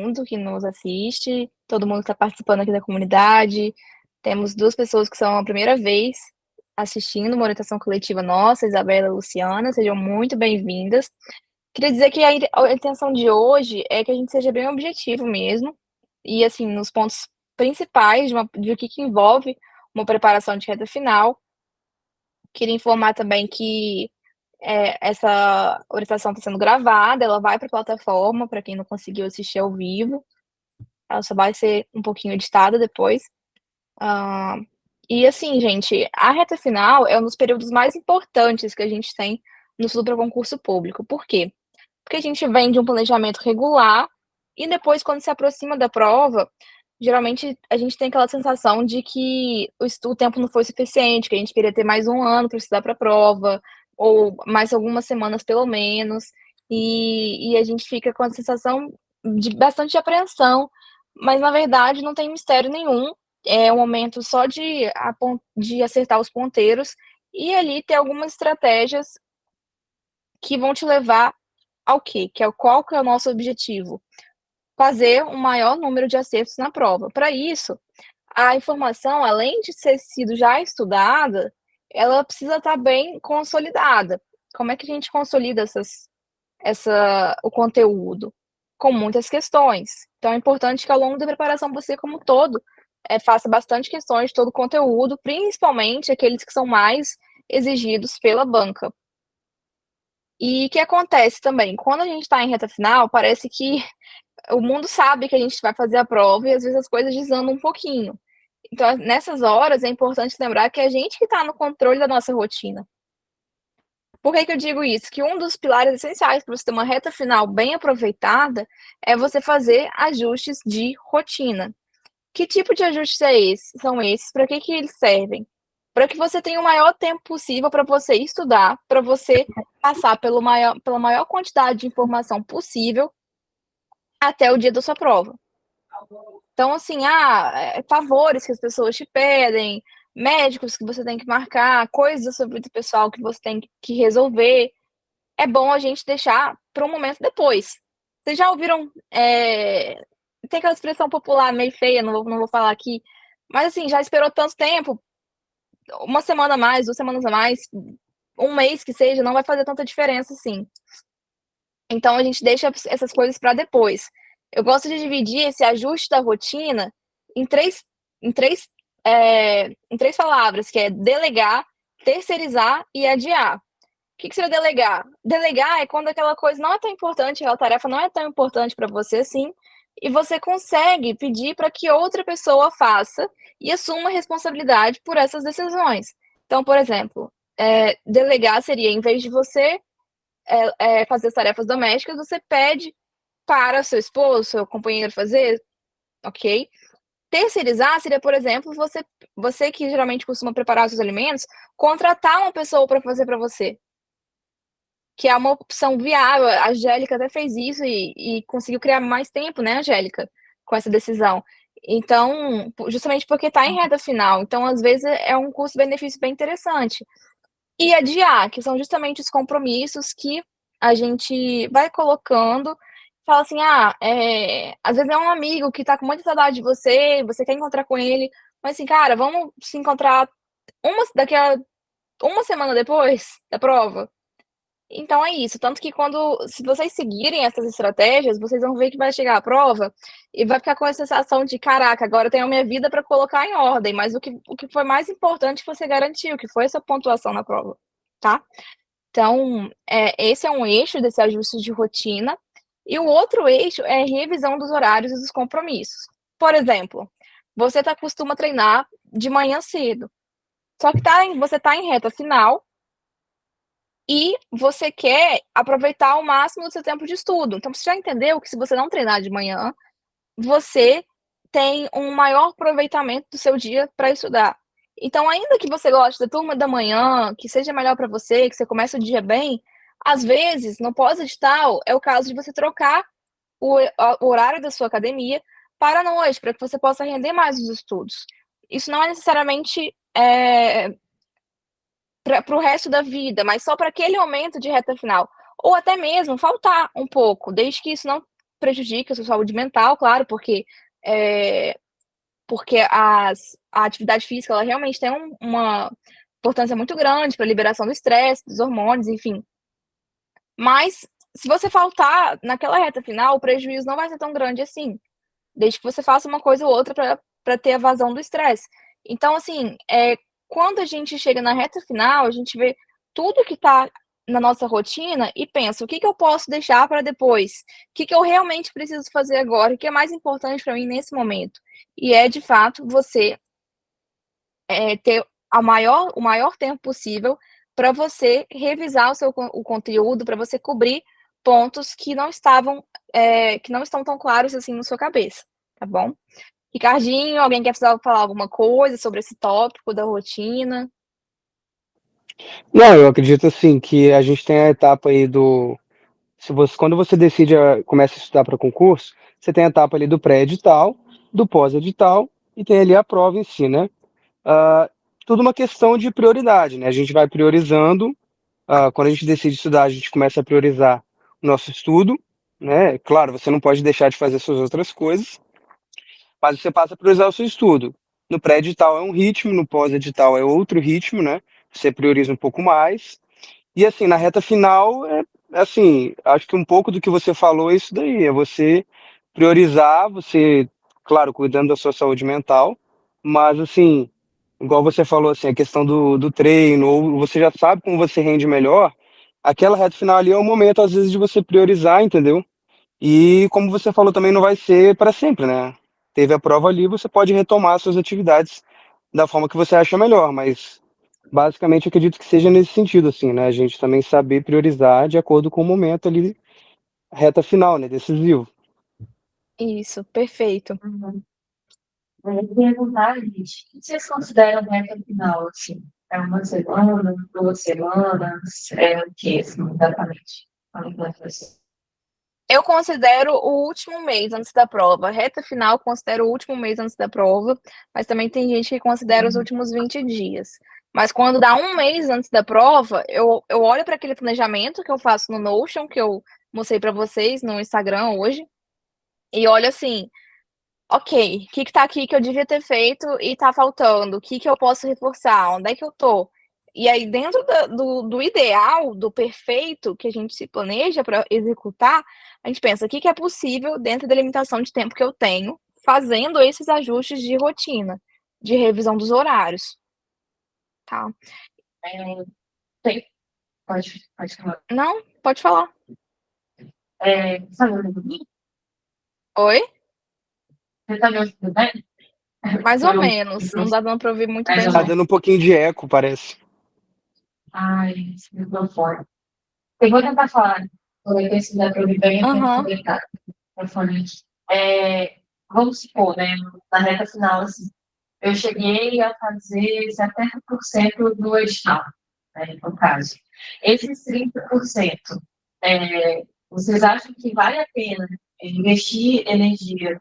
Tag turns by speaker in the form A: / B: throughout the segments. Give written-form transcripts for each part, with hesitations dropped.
A: mundo que nos assiste, todo mundo que está participando aqui da comunidade. Temos duas pessoas que são a primeira vez assistindo uma orientação coletiva nossa, Isabela e Luciana, sejam muito bem-vindas. Queria dizer que a intenção de hoje é que a gente seja bem objetivo mesmo, e assim, nos pontos principais de o que envolve uma preparação de reta final. Queria informar também que essa orientação está sendo gravada, ela vai para a plataforma, para quem não conseguiu assistir ao vivo, ela só vai ser um pouquinho editada depois. Ah, e assim, gente, a reta final é um dos períodos mais importantes que a gente tem no estudo para concurso público. Por quê? Porque a gente vem de um planejamento regular e depois, quando se aproxima da prova, geralmente a gente tem aquela sensação de que o tempo não foi suficiente, que a gente queria ter mais um ano para estudar para a prova, ou mais algumas semanas pelo menos, e a gente fica com a sensação de bastante apreensão, mas na verdade não tem mistério nenhum, é um momento só de acertar os ponteiros e ali ter algumas estratégias que vão te levar ao quê? Qual que é o nosso objetivo? Fazer um maior número de acertos na prova. Para isso, a informação, além de ter sido já estudada, ela precisa estar bem consolidada. Como é que a gente consolida o conteúdo? Com muitas questões. Então é importante que ao longo da preparação você, como todo, faça bastante questões de todo o conteúdo, principalmente aqueles que são mais exigidos pela banca. E o que acontece também? Quando a gente está em reta final, parece que o mundo sabe que a gente vai fazer a prova e às vezes as coisas desandam um pouquinho. Então, nessas horas, é importante lembrar que é a gente que está no controle da nossa rotina. Por que eu digo isso? Que um dos pilares essenciais para você ter uma reta final bem aproveitada é você fazer ajustes de rotina. Que tipo de ajustes são esses? Para que eles servem? Para que você tenha o maior tempo possível para você estudar, para você passar pela maior quantidade de informação possível até o dia da sua prova. Então, assim, favores que as pessoas te pedem, médicos que você tem que marcar, coisas da sua vida pessoal que você tem que resolver, é bom a gente deixar para um momento depois. Vocês já ouviram, tem aquela expressão popular meio feia, não vou falar aqui, mas assim, já esperou tanto tempo, uma semana a mais, 2 semanas a mais, um mês que seja, não vai fazer tanta diferença assim. Então a gente deixa essas coisas para depois. Eu gosto de dividir esse ajuste da rotina em três, em três, em três palavras, que é delegar, terceirizar e adiar. O que seria delegar? Delegar é quando aquela coisa não é tão importante, aquela tarefa não é tão importante para você assim, e você consegue pedir para que outra pessoa faça e assuma a responsabilidade por essas decisões. Então, por exemplo, delegar seria, em vez de você fazer as tarefas domésticas, você pede para seu esposo, seu companheiro fazer, ok? Terceirizar seria, por exemplo, você que geralmente costuma preparar os seus alimentos, contratar uma pessoa para fazer para você, que é uma opção viável. A Angélica até fez isso e conseguiu criar mais tempo, né, Angélica, com essa decisão. Então, justamente porque está em reta final, então às vezes é um custo-benefício bem interessante. E adiar, que são justamente os compromissos que a gente vai colocando, fala assim: às vezes é um amigo que tá com muita saudade de você quer encontrar com ele, mas assim: "Cara, vamos se encontrar daqui a uma semana depois da prova?". Então é isso, tanto que se vocês seguirem essas estratégias, vocês vão ver que vai chegar a prova e vai ficar com a sensação de: "Caraca, agora eu tenho a minha vida para colocar em ordem", mas o que foi mais importante você garantiu, que foi essa pontuação na prova, tá? Então, esse é um eixo desse ajuste de rotina, e o outro eixo é a revisão dos horários e dos compromissos. Por exemplo, costuma treinar de manhã cedo, só que você está em reta final e você quer aproveitar ao máximo do seu tempo de estudo. Então você já entendeu que se você não treinar de manhã, você tem um maior aproveitamento do seu dia para estudar. Então, ainda que você goste da turma da manhã, que seja melhor para você, que você comece o dia bem, às vezes, no pós-edital, é o caso de você trocar o horário da sua academia para a noite, para que você possa render mais os estudos. Isso não é necessariamente para o resto da vida, mas só para aquele momento de reta final. Ou até mesmo faltar um pouco, desde que isso prejudica a sua saúde mental, claro, porque a atividade física, ela realmente tem uma importância muito grande para a liberação do estresse, dos hormônios, enfim. Mas se você faltar naquela reta final, o prejuízo não vai ser tão grande assim, desde que você faça uma coisa ou outra para ter a vazão do estresse. Então, assim, quando a gente chega na reta final, a gente vê tudo que está na nossa rotina e pensa: o que eu posso deixar para depois? O que eu realmente preciso fazer agora? O que é mais importante para mim nesse momento? E é, de fato, você ter o maior tempo possível para você revisar o conteúdo, para você cobrir pontos que não estão tão claros assim na sua cabeça, tá bom? Ricardinho, alguém quer falar alguma coisa sobre esse tópico da rotina?
B: Não, eu acredito assim que a gente tem a etapa aí do. Se você, quando você decide, começa a estudar para concurso, você tem a etapa ali do pré-edital, do pós-edital e tem ali a prova em si, né? Ah, tudo uma questão de prioridade, né? A gente vai priorizando. Quando a gente decide estudar, a gente começa a priorizar o nosso estudo, né? Claro, você não pode deixar de fazer suas outras coisas, mas você passa a priorizar o seu estudo. No pré-edital é um ritmo, no pós-edital é outro ritmo, né? Você prioriza um pouco mais. E assim, na reta final, assim, acho que um pouco do que você falou é isso daí, é você priorizar, você, claro, cuidando da sua saúde mental, mas assim, igual você falou, assim, a questão do treino, ou você já sabe como você rende melhor, aquela reta final ali é o momento, às vezes, de você priorizar, entendeu? E como você falou, também não vai ser para sempre, né? Teve a prova ali, você pode retomar suas atividades da forma que você acha melhor, mas basicamente eu acredito que seja nesse sentido, assim, né? A gente também saber priorizar de acordo com o momento ali, reta final, né? Decisivo.
A: Isso, perfeito.
C: Uhum. Eu ia perguntar, gente, o que vocês consideram reta final, assim? É uma semana, 2 semanas? É o que, assim, exatamente? Fala pra você.
A: Eu considero o último mês antes da prova. Reta final, considero o último mês antes da prova, mas também tem gente que considera os últimos 20 dias. Mas quando dá um mês antes da prova, eu olho para aquele planejamento que eu faço no Notion, que eu mostrei para vocês no Instagram hoje, e olho assim: ok, o que que tá aqui que eu devia ter feito e tá faltando? O que que eu posso reforçar? Onde é que eu tô? E aí, dentro do ideal, do perfeito que a gente se planeja para executar, a gente pensa o que que é possível dentro da limitação de tempo que eu tenho, fazendo esses ajustes de rotina, de revisão dos horários, tá?
C: É, tem, pode falar.
A: Não, pode falar.
C: Tá me ouvindo bem?
A: Oi?
C: Você tá me ouvindo bem?
A: Mais ou
C: Eu,
A: menos, não dá dando para ouvir muito
C: mais
A: bem,
C: ou
B: Tá
A: não.
C: menos.
B: dando um pouquinho de eco, parece.
C: Ai, esse microfone. Eu vou tentar falar. Vou ver se dá para ouvir bem, eu tento
A: Aham,
C: conectar o microfone. Vamos supor, né, na reta final, assim, eu cheguei a fazer 70% do edital, né, no caso. Esses 30%, vocês acham que vale a pena investir energia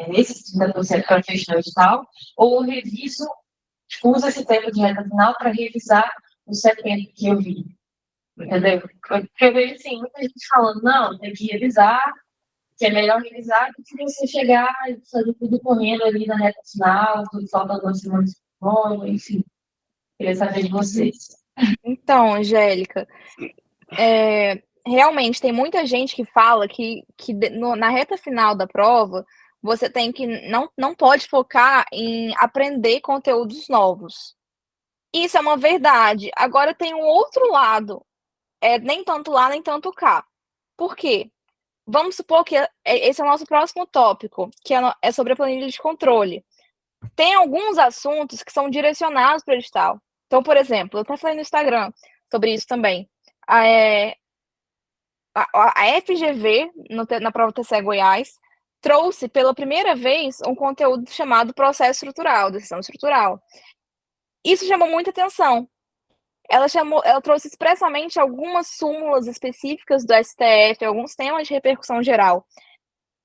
C: nesses 30% para fechar o edital? Ou eu reviso, tipo, uso esse tempo de reta final para revisar os 70% que eu vi? Entendeu? Porque eu vejo, assim, muita gente falando, não, tem que revisar, que é melhor revisar do que você chegar e fazer tudo correndo ali na reta final, tudo falta algumas semanas de prova, enfim. Queria saber de vocês.
A: então, Angélica, realmente tem muita gente que fala que na reta final da prova você tem que não pode focar em aprender conteúdos novos. Isso é uma verdade. Agora tem um outro lado, nem tanto lá, nem tanto cá. Por quê? Vamos supor que esse é o nosso próximo tópico, que é sobre a planilha de controle. Tem alguns assuntos que são direcionados para o edital. Então, por exemplo, eu até falei no Instagram sobre isso também. Ah, a FGV, na prova TCE Goiás, trouxe pela primeira vez um conteúdo chamado processo estrutural, decisão estrutural. Isso chamou muita atenção. Ela trouxe expressamente algumas súmulas específicas do STF, alguns temas de repercussão geral.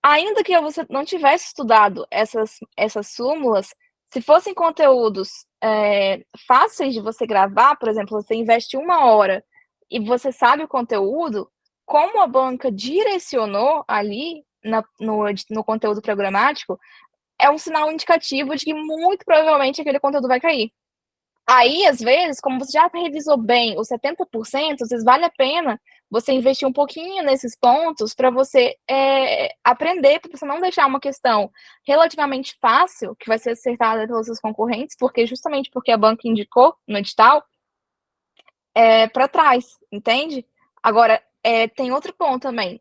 A: Ainda que você não tivesse estudado essas súmulas, se fossem conteúdos fáceis de você gravar, por exemplo, você investe 1 hora e você sabe o conteúdo, como a banca direcionou ali, no conteúdo programático, é um sinal indicativo de que muito provavelmente aquele conteúdo vai cair. Aí, às vezes, como você já revisou bem os 70%, às vezes vale a pena você investir um pouquinho nesses pontos para você aprender, para você não deixar uma questão relativamente fácil, que vai ser acertada pelos seus concorrentes, justamente porque a banca indicou no edital, para trás, entende? Agora, tem outro ponto também.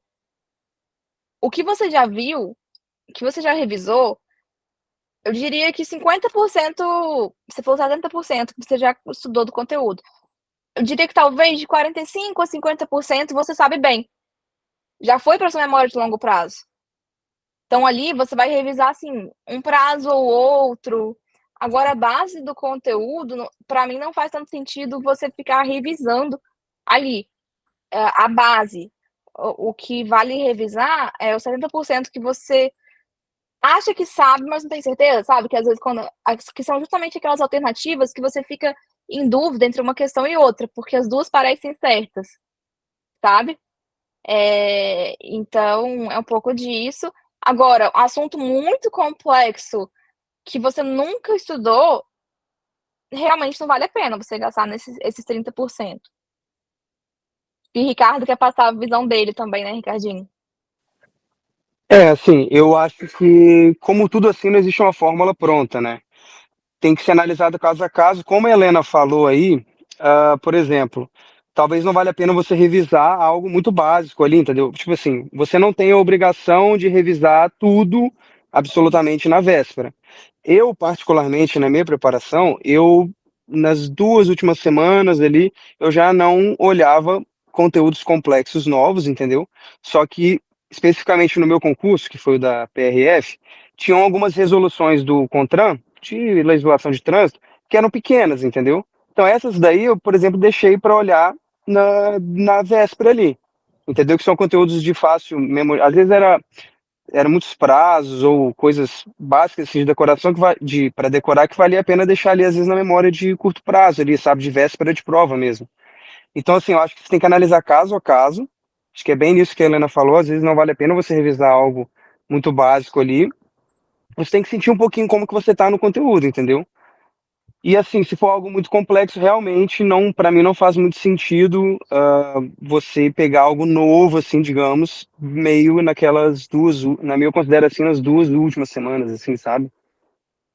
A: O que você já viu, o que você já revisou, eu diria que 50%, você falou 70%, que você já estudou do conteúdo. Eu diria que talvez de 45% a 50% você sabe bem. Já foi para sua memória de longo prazo. Então, ali você vai revisar, assim, um prazo ou outro. Agora, a base do conteúdo, para mim, não faz tanto sentido você ficar revisando ali a base. O que vale revisar é os 70% que você acha que sabe, mas não tem certeza, sabe? Que às vezes que são justamente aquelas alternativas que você fica em dúvida entre uma questão e outra, porque as duas parecem certas, sabe? Então é um pouco disso. Agora, um assunto muito complexo que você nunca estudou, realmente não vale a pena você gastar esses 30%. E Ricardo quer passar a visão dele também, né, Ricardinho?
B: Assim, eu acho que, como tudo assim, não existe uma fórmula pronta, né? Tem que ser analisado caso a caso. Como a Helena falou aí, por exemplo, talvez não valha a pena você revisar algo muito básico ali, entendeu? Tipo assim, você não tem a obrigação de revisar tudo absolutamente na véspera. Eu, particularmente, na minha preparação, nas 2 últimas semanas ali, eu já não olhava conteúdos complexos novos, entendeu? Só que, especificamente no meu concurso, que foi o da PRF, tinham algumas resoluções do CONTRAN, de legislação de trânsito, que eram pequenas, entendeu? Então, essas daí eu, por exemplo, deixei para olhar na véspera ali, entendeu? Que são conteúdos de fácil memória. Às vezes era muitos prazos ou coisas básicas assim, de decoração para decorar que valia a pena deixar ali, às vezes, na memória de curto prazo, ali, sabe? De véspera de prova mesmo. Então, assim, eu acho que você tem que analisar caso a caso. Acho que é bem nisso que a Helena falou. Às vezes não vale a pena você revisar algo muito básico ali. Você tem que sentir um pouquinho como que você está no conteúdo, entendeu? E assim, se for algo muito complexo, realmente não, para mim não faz muito sentido você pegar algo novo, assim, digamos, meio naquelas na minha eu considero assim, nas 2 últimas semanas, assim, sabe?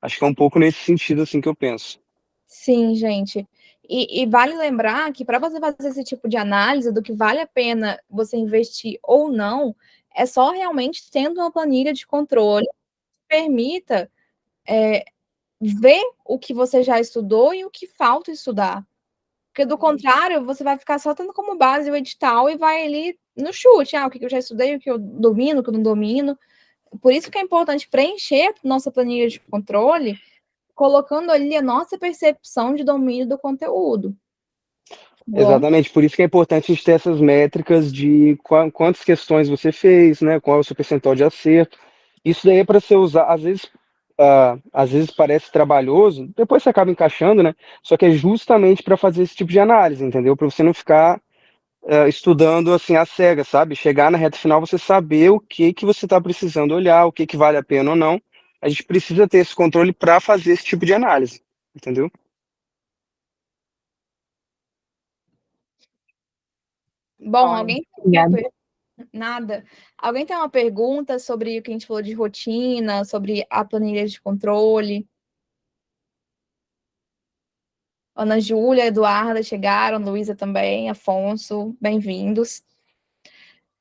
B: Acho que é um pouco nesse sentido, assim, que eu penso.
A: Sim, gente. E vale lembrar que para você fazer esse tipo de análise do que vale a pena você investir ou não, é só realmente tendo uma planilha de controle que permita ver o que você já estudou e o que falta estudar. Porque do contrário, você vai ficar só tendo como base o edital e vai ali no chute, o que eu já estudei, o que eu domino, o que eu não domino. Por isso que é importante preencher nossa planilha de controle, colocando ali a nossa percepção de domínio do conteúdo. Bom,
B: Exatamente, por isso que é importante a gente ter essas métricas de quantas questões você fez, né? Qual é o seu percentual de acerto. Isso daí é para você usar, às vezes parece trabalhoso, depois você acaba encaixando, né? Só que é justamente para fazer esse tipo de análise, entendeu? Para você não ficar estudando assim a cega, sabe? Chegar na reta final, você saber o que que você está precisando olhar, o que que vale a pena ou não. A gente precisa ter esse controle para fazer esse tipo de análise, entendeu?
A: bom,
C: Olha,
A: alguém tem uma
C: obrigada.
A: nada. Alguém tem uma pergunta sobre o que a gente falou de rotina, sobre a planilha de controle? Ana Júlia, Eduarda chegaram, Luísa também, Afonso, bem-vindos.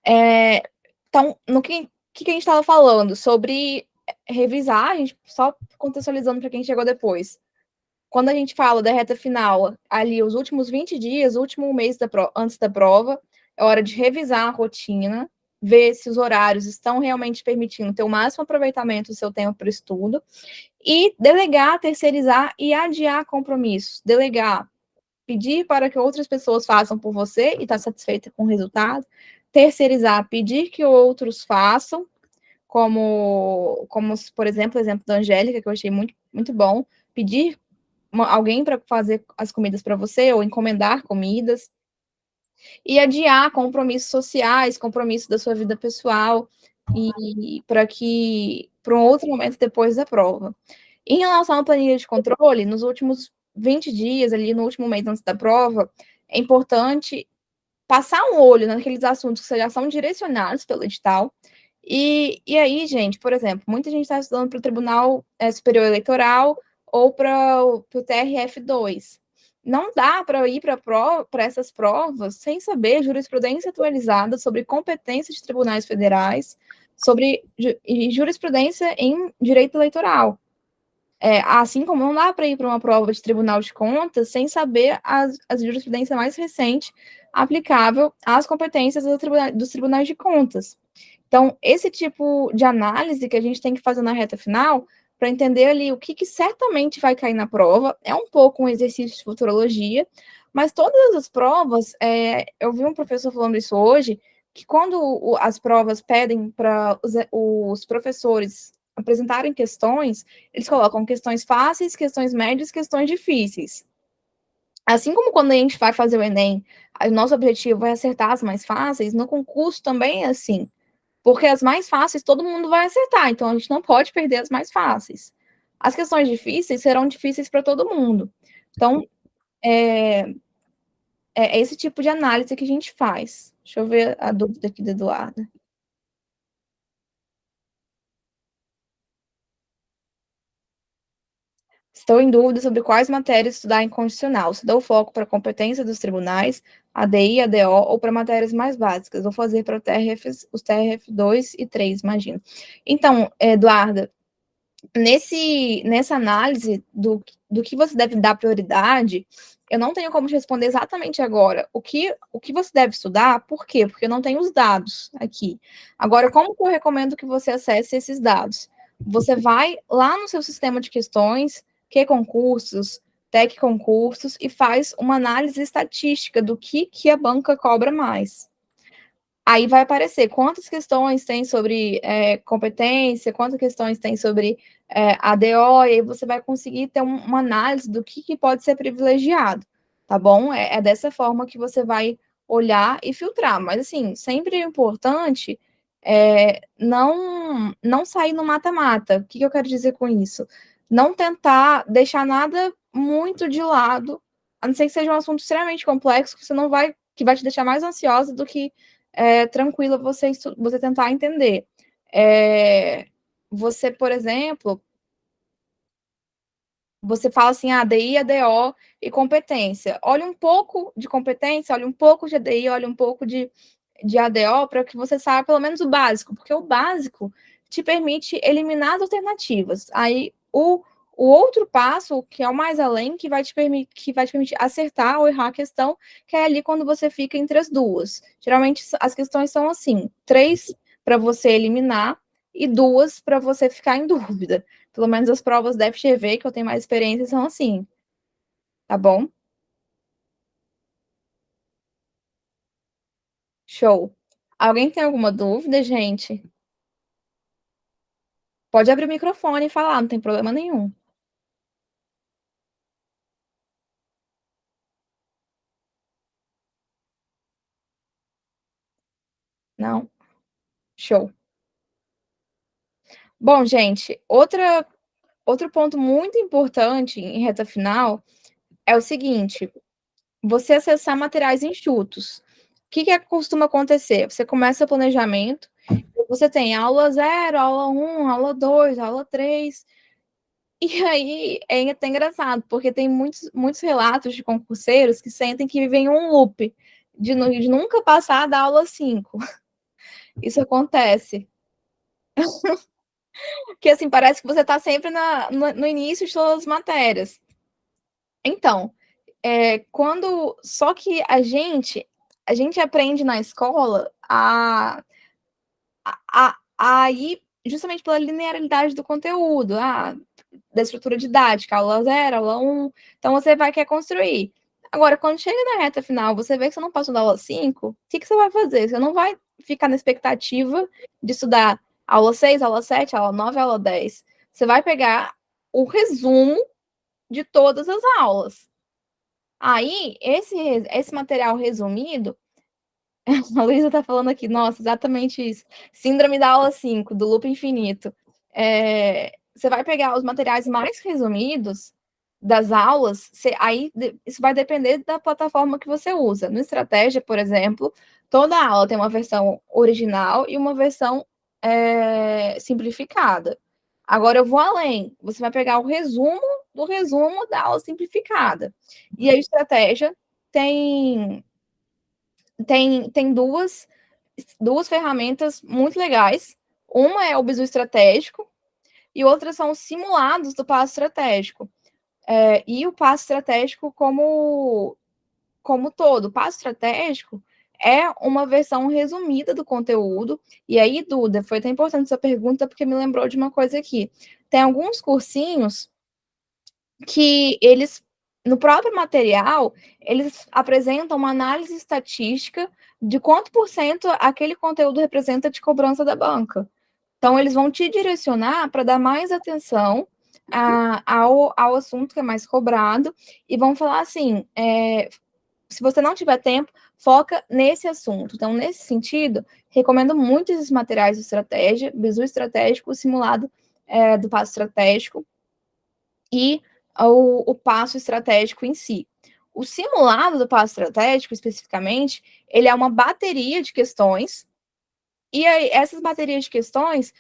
A: Então, no que a gente estava falando? Sobre revisar, a gente só contextualizando para quem chegou depois. Quando a gente fala da reta final, ali os últimos 20 dias, o último mês antes da prova, é hora de revisar a rotina, ver se os horários estão realmente permitindo ter o máximo aproveitamento do seu tempo para o estudo, e delegar, terceirizar e adiar compromissos. Delegar, pedir para que outras pessoas façam por você e estar satisfeita com o resultado. Terceirizar, pedir que outros façam, como por exemplo, o exemplo da Angélica, que eu achei muito, muito bom. Pedir alguém para fazer as comidas para você ou encomendar comidas. E adiar compromissos sociais, compromissos da sua vida pessoal. e para um outro momento depois da prova. Em relação à planilha de controle, nos últimos 20 dias, ali no último mês antes da prova, é importante passar um olho naqueles assuntos que já são direcionados pelo edital. E aí, gente, por exemplo, muita gente está estudando para o Tribunal Superior Eleitoral ou para o TRF2. Não dá para ir para essas provas sem saber jurisprudência atualizada sobre competência de tribunais federais, sobre jurisprudência em direito eleitoral. Assim como não dá para ir para uma prova de Tribunal de Contas sem saber a jurisprudência mais recente aplicável às competências dos tribunais de contas. Então, esse tipo de análise que a gente tem que fazer na reta final, para entender ali o que certamente vai cair na prova, é um pouco um exercício de futurologia, mas todas as provas, eu vi um professor falando isso hoje, que quando as provas pedem para os professores apresentarem questões, eles colocam questões fáceis, questões médias, questões difíceis. Assim como quando a gente vai fazer o Enem, o nosso objetivo é acertar as mais fáceis, no concurso também é assim. Porque as mais fáceis todo mundo vai acertar, então a gente não pode perder as mais fáceis. As questões difíceis serão difíceis para todo mundo. Então, é esse tipo de análise que a gente faz. Deixa eu ver a dúvida aqui do Eduardo. Estou em dúvida sobre quais matérias estudar em condicional. Se dou foco para a competência dos tribunais, ADI, ADO, ou para matérias mais básicas. Vou fazer para os TRF 2 e 3, imagino. Então, Eduarda, nessa análise do que você deve dar prioridade, eu não tenho como te responder exatamente agora o que você deve estudar, por quê? Porque eu não tenho os dados aqui. Agora, como que eu recomendo que você acesse esses dados? Você vai lá no seu sistema de questões, que concursos, tech concursos, e faz uma análise estatística do que a banca cobra mais. Aí vai aparecer quantas questões tem sobre competência, quantas questões tem sobre ADO, e aí você vai conseguir ter uma análise do que pode ser privilegiado, tá bom? É dessa forma que você vai olhar e filtrar. Mas, assim, sempre é importante não sair no mata-mata. O que eu quero dizer com isso? Não tentar deixar nada muito de lado, a não ser que seja um assunto extremamente complexo, que vai te deixar mais ansiosa do que tranquila você tentar entender. Você, por exemplo, você fala assim, ADI, ADO e competência. Olha um pouco de competência, olha um pouco de ADI, olha um pouco de ADO, para que você saiba pelo menos o básico, porque o básico te permite eliminar as alternativas. Aí, o outro passo, que é o mais além, que vai te permitir acertar ou errar a questão, que é ali quando você fica entre as duas. Geralmente, as questões são assim, 3 para você eliminar e 2 para você ficar em dúvida. Pelo menos as provas da FGV, que eu tenho mais experiência, são assim, tá bom? Show. Alguém tem alguma dúvida, gente? Pode abrir o microfone e falar, não tem problema nenhum. Não? Show. Bom, gente, outro ponto muito importante em reta final é o seguinte: você acessar materiais enxutos. O que costuma acontecer? Você começa o planejamento, você tem aula 0, aula 1, aula 2, aula 3. E aí é até engraçado, porque tem muitos relatos de concurseiros que sentem que vivem um loop de nunca passar da aula 5. Isso acontece. Que assim, parece que você está sempre no início de todas as matérias. Então, só que a gente aprende na escola a ir justamente pela linearidade do conteúdo. Da estrutura didática, aula 0, aula 1. Então, você vai querer construir. Agora, quando chega na reta final, você vê que você não passou da aula 5, o que você vai fazer? Você não vai ficar na expectativa de estudar aula 6, aula 7, aula 9, aula 10. Você vai pegar o resumo de todas as aulas. Aí, esse material resumido A Luísa tá falando aqui, nossa, exatamente isso. Síndrome da aula 5, do loop infinito. Você vai pegar os materiais mais resumidos das aulas, isso vai depender da plataforma que você usa. No Estratégia, por exemplo, toda aula tem uma versão original e uma versão simplificada. Agora eu vou além. Você vai pegar o resumo do resumo da aula simplificada. E a Estratégia tem duas ferramentas muito legais. Uma é o bizu estratégico e outra são os simulados do passo estratégico. E o passo estratégico como todo. O passo estratégico é uma versão resumida do conteúdo. E aí, Duda, foi até importante essa pergunta, porque me lembrou de uma coisa aqui. Tem alguns cursinhos que eles, no próprio material, eles apresentam uma análise estatística de quanto por cento aquele conteúdo representa de cobrança da banca. Então, eles vão te direcionar para dar mais atenção ao assunto que é mais cobrado e vão falar assim, se você não tiver tempo, foca nesse assunto. Então, nesse sentido, recomendo muito esses materiais de estratégia, bizu estratégico, o simulado do passo estratégico e o passo estratégico em si. O simulado do passo estratégico, especificamente, ele é uma bateria de questões, e aí, essas baterias de questões,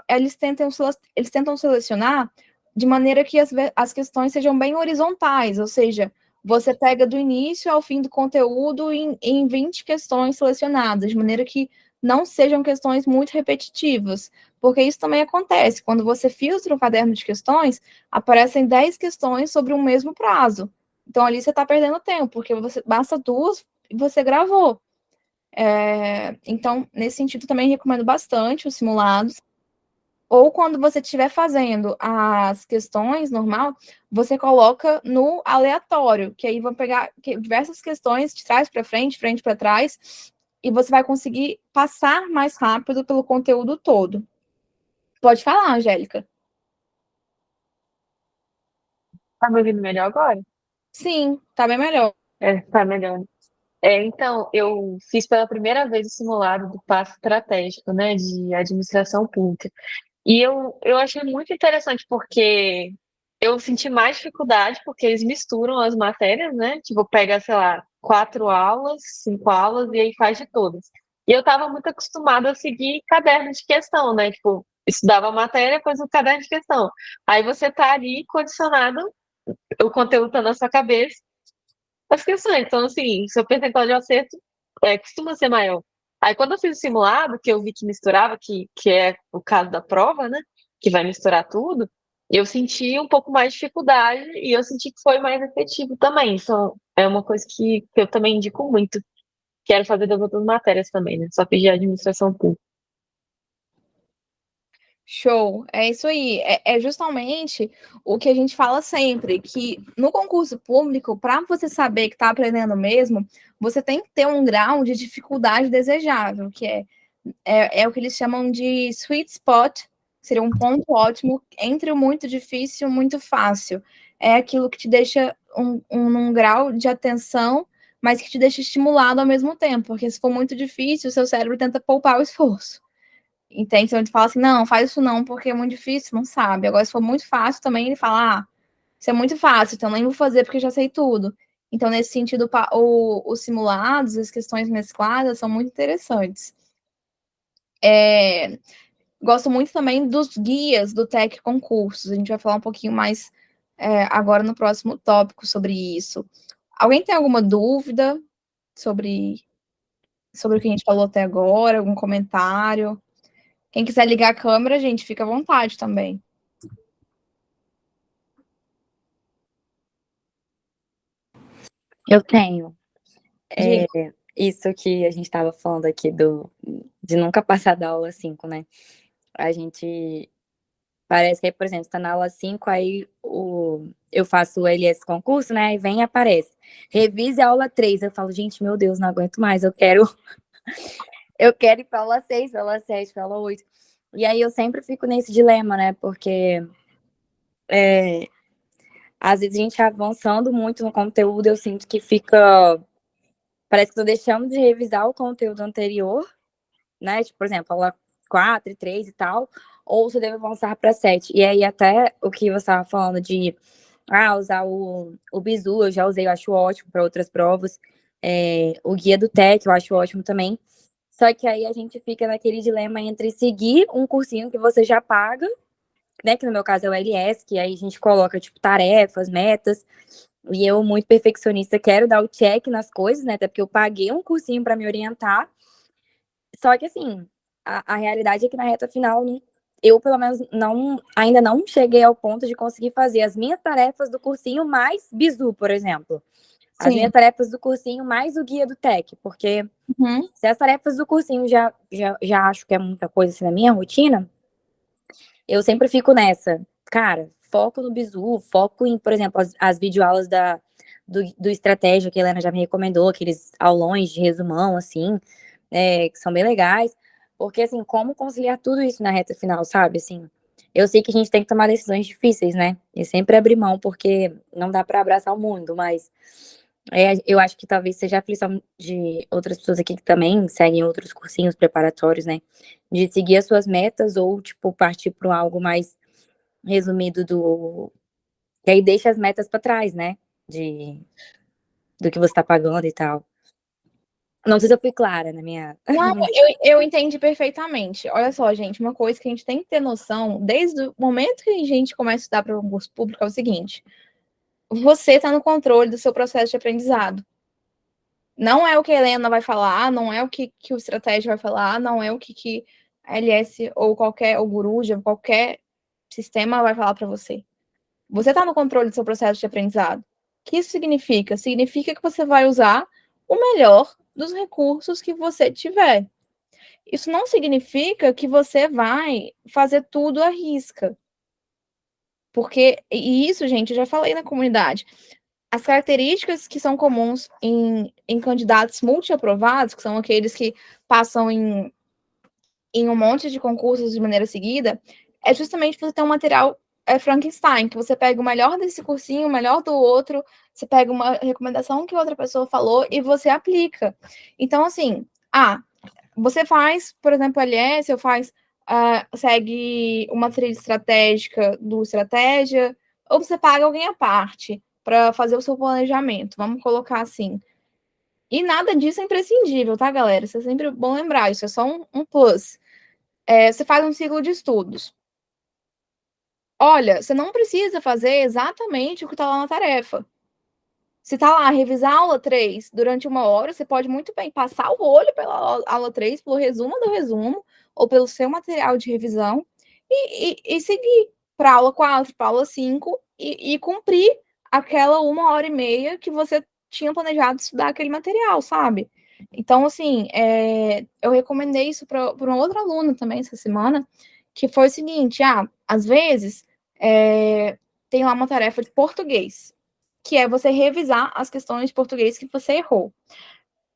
A: eles tentam selecionar de maneira que as questões sejam bem horizontais, ou seja, você pega do início ao fim do conteúdo em 20 questões selecionadas, de maneira que não sejam questões muito repetitivas, porque isso também acontece. Quando você filtra um caderno de questões, aparecem 10 questões sobre um mesmo prazo. Então, ali você está perdendo tempo, porque basta duas e você gravou. Então, nesse sentido, também recomendo bastante os simulados. Ou quando você estiver fazendo as questões normal, você coloca no aleatório, que aí vão pegar diversas questões de trás para frente para trás, e você vai conseguir passar mais rápido pelo conteúdo todo. Pode falar, Angélica.
C: Tá me ouvindo melhor agora?
A: Sim, tá bem melhor.
C: Tá melhor. Então, eu fiz pela primeira vez o simulado do passo estratégico, né, de administração pública. E eu achei muito interessante, porque eu senti mais dificuldade, porque eles misturam as matérias, né? Tipo, pega, sei lá, 4 aulas, 5 aulas, e aí faz de todas. E eu estava muito acostumada a seguir caderno de questão, né? Tipo, estudava a matéria, depois o caderno de questão. Aí você tá ali condicionado, o conteúdo tá na sua cabeça, as questões. Então, assim, seu percentual de acerto costuma ser maior. Aí, quando eu fiz o simulado, que eu vi que misturava, que é o caso da prova, né? Que vai misturar tudo, eu senti um pouco mais de dificuldade e eu senti que foi mais efetivo também. Então, é uma coisa que eu também indico muito. Quero fazer das outras matérias também, né? Só fiz de administração pública.
A: Show, é isso aí. É justamente o que a gente fala sempre, que no concurso público, para você saber que está aprendendo mesmo, você tem que ter um grau de dificuldade desejável, que é o que eles chamam de sweet spot, seria um ponto ótimo entre o muito difícil e o muito fácil. É aquilo que te deixa num grau de atenção, mas que te deixa estimulado ao mesmo tempo, porque se for muito difícil, o seu cérebro tenta poupar o esforço. Entende? Então ele fala assim, não, faz isso não, porque é muito difícil, não sabe. Agora, se for muito fácil também, ele fala, isso é muito fácil, então nem vou fazer porque já sei tudo. Então, nesse sentido, os simulados, as questões mescladas são muito interessantes. Gosto muito também dos guias do Tec Concursos. A gente vai falar um pouquinho mais agora no próximo tópico sobre isso. Alguém tem alguma dúvida sobre o que a gente falou até agora? Algum comentário? Quem quiser ligar a câmera, gente, fica à vontade também.
D: Eu tenho.
A: Diga.
D: Isso que a gente estava falando aqui de nunca passar da aula 5, né? A gente parece que aí, por exemplo, está na aula 5, aí eu faço o LS concurso, né? Aí vem e aparece. Revise a aula 3. Eu falo, gente, meu Deus, não aguento mais, eu quero ir para aula 6, para aula 7, para aula 8. E aí eu sempre fico nesse dilema, né? Porque às vezes a gente avançando muito no conteúdo, eu sinto que fica parece que tô deixando de revisar o conteúdo anterior, né? Tipo, por exemplo, aula 4 e 3 e tal, ou se eu devo avançar para 7. E aí, até o que você estava falando de usar o Bizu, eu já usei, eu acho ótimo para outras provas. O guia do TEC, eu acho ótimo também. Só que aí a gente fica naquele dilema entre seguir um cursinho que você já paga, né? Que no meu caso é o LS, que aí a gente coloca, tipo, tarefas, metas. E eu, muito perfeccionista, quero dar o check nas coisas, né? Até porque eu paguei um cursinho para me orientar. Só que, assim, a realidade é que na reta final, eu, pelo menos, ainda não cheguei ao ponto de conseguir fazer as minhas tarefas do cursinho mais Bizu, por exemplo. As minhas
A: Sim.
D: tarefas do cursinho mais o guia do TEC, porque
A: Uhum.
D: se as tarefas do cursinho já acho que é muita coisa assim na minha rotina, eu sempre fico nessa, cara, foco no Bizu, foco em, por exemplo, as videoaulas do Estratégia, que a Helena já me recomendou, aqueles aulões de resumão, assim, que são bem legais, porque, assim, como conciliar tudo isso na reta final, sabe, assim, eu sei que a gente tem que tomar decisões difíceis, né, e sempre abrir mão, porque não dá para abraçar o mundo, mas eu acho que talvez seja a aflição de outras pessoas aqui que também seguem outros cursinhos preparatórios, né, de seguir as suas metas ou, tipo, partir para algo mais resumido que aí deixa as metas para trás, né, do que você tá pagando e tal. Não sei se eu fui clara na minha
A: Não, eu entendi perfeitamente. Olha só, gente, uma coisa que a gente tem que ter noção, desde o momento que a gente começa a estudar para o concurso público, é o seguinte: você está no controle do seu processo de aprendizado. Não é o que a Helena vai falar, não é o que o Estratégia vai falar, não é o que a LS ou o Guruja, qualquer sistema vai falar para você. Você está no controle do seu processo de aprendizado. O que isso significa? Significa que você vai usar o melhor dos recursos que você tiver. Isso não significa que você vai fazer tudo à risca. Porque, e isso, gente, eu já falei na comunidade, as características que são comuns em candidatos multiaprovados, que são aqueles que passam em um monte de concursos de maneira seguida, é justamente você ter um material Frankenstein, que você pega o melhor desse cursinho, o melhor do outro, você pega uma recomendação que outra pessoa falou e você aplica. Então, assim, você faz, por exemplo, LS, segue uma trilha estratégica do Estratégia, ou você paga alguém à parte para fazer o seu planejamento, vamos colocar assim. E nada disso é imprescindível, tá, galera? Isso é sempre bom lembrar, isso é só um plus. Você faz um ciclo de estudos. Olha, você não precisa fazer exatamente o que está lá na tarefa. Se está lá, revisar a aula 3 durante 1 hora, você pode muito bem passar o olho pela aula 3, pelo resumo do resumo, ou pelo seu material de revisão, e seguir para a aula 4, para a aula 5, e cumprir aquela 1 hora e meia que você tinha planejado estudar aquele material, sabe? Então, assim, eu recomendei isso para uma outra aluna também essa semana, que foi o seguinte: às vezes tem lá uma tarefa de português, que é você revisar as questões de português que você errou.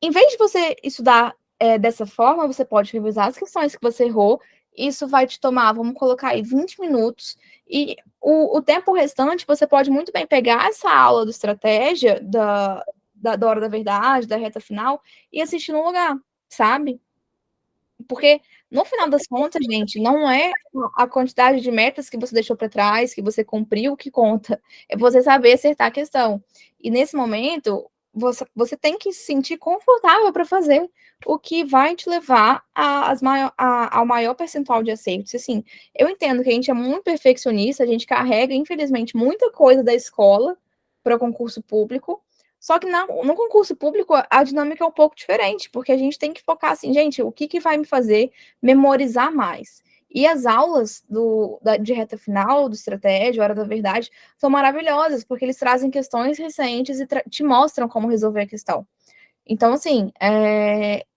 A: Em vez de você estudar dessa forma, você pode revisar as questões que você errou. Isso vai te tomar, vamos colocar aí, 20 minutos. E o tempo restante, você pode muito bem pegar essa aula do Estratégia, da Hora da Verdade, da reta final, e assistir no lugar, sabe? Porque, no final das contas, gente, não é a quantidade de metas que você deixou para trás, que você cumpriu, que conta. É você saber acertar a questão. E, nesse momento, você tem que se sentir confortável para fazer o que vai te levar ao maior percentual de acertos. Assim, eu entendo que a gente é muito perfeccionista, a gente carrega, infelizmente, muita coisa da escola para o concurso público. Só que no concurso público a dinâmica é um pouco diferente, porque a gente tem que focar assim, gente, o que vai me fazer memorizar mais? E as aulas de reta final, do Estratégia, Hora da Verdade, são maravilhosas, porque eles trazem questões recentes e te mostram como resolver a questão. Então, assim,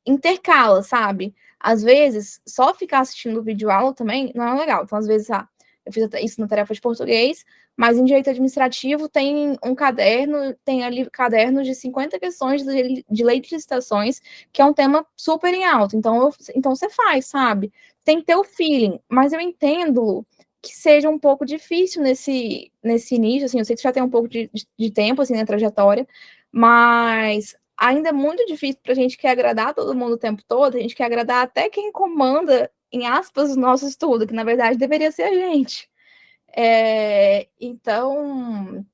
A: intercala, sabe? Às vezes, só ficar assistindo vídeo aula também não é legal. Então, às vezes, eu fiz isso na tarefa de português, mas em direito administrativo tem um caderno, tem ali cadernos de 50 questões de lei de licitações, que é um tema super em alta. Então você faz, sabe? Tem que ter o feeling, mas eu entendo que seja um pouco difícil nesse início, assim, eu sei que já tem um pouco de tempo, assim, na trajetória, mas ainda é muito difícil para a gente quer agradar todo mundo o tempo todo, a gente quer agradar até quem comanda, em aspas, o nosso estudo, que na verdade deveria ser a gente. Então,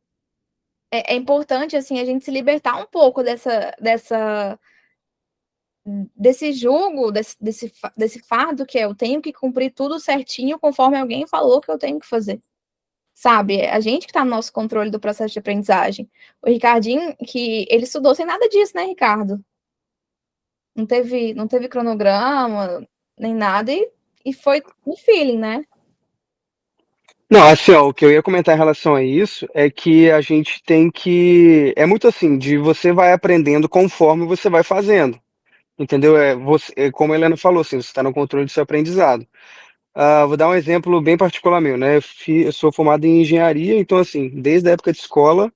A: é importante assim a gente se libertar um pouco desse julgo, desse fardo que eu tenho que cumprir tudo certinho conforme alguém falou que eu tenho que fazer. Sabe, a gente que está no nosso controle do processo de aprendizagem. O Ricardinho, que ele estudou sem nada disso, né, Ricardo? Não teve cronograma, nem nada, e foi no feeling, né?
B: Não, assim, ó, o que eu ia comentar em relação a isso é que a gente tem que. É muito assim, de você vai aprendendo conforme você vai fazendo. Entendeu? Como a Helena falou, assim, você está no controle do seu aprendizado. Vou dar um exemplo bem particular meu, né? Eu sou formado em engenharia, então, assim, desde a época de escola,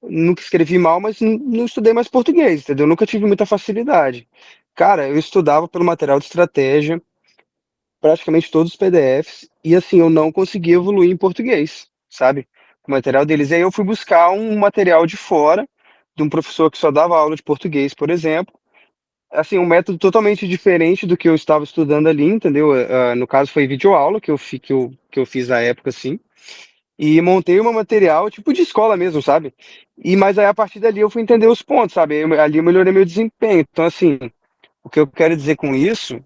B: nunca escrevi mal, mas não estudei mais português, entendeu? Nunca tive muita facilidade. Cara, eu estudava pelo material de estratégia, praticamente todos os PDFs, e assim, eu não conseguia evoluir em português, sabe? Com o material deles. E aí eu fui buscar um material de fora, de um professor que só dava aula de português, por exemplo. Assim, um método totalmente diferente do que eu estava estudando ali, entendeu? No caso, foi videoaula que eu fiz na época, assim. E montei um material, tipo de escola mesmo, sabe? Mas aí, a partir dali, eu fui entender os pontos, sabe? Ali eu melhorei meu desempenho. Então, assim, o que eu quero dizer com isso,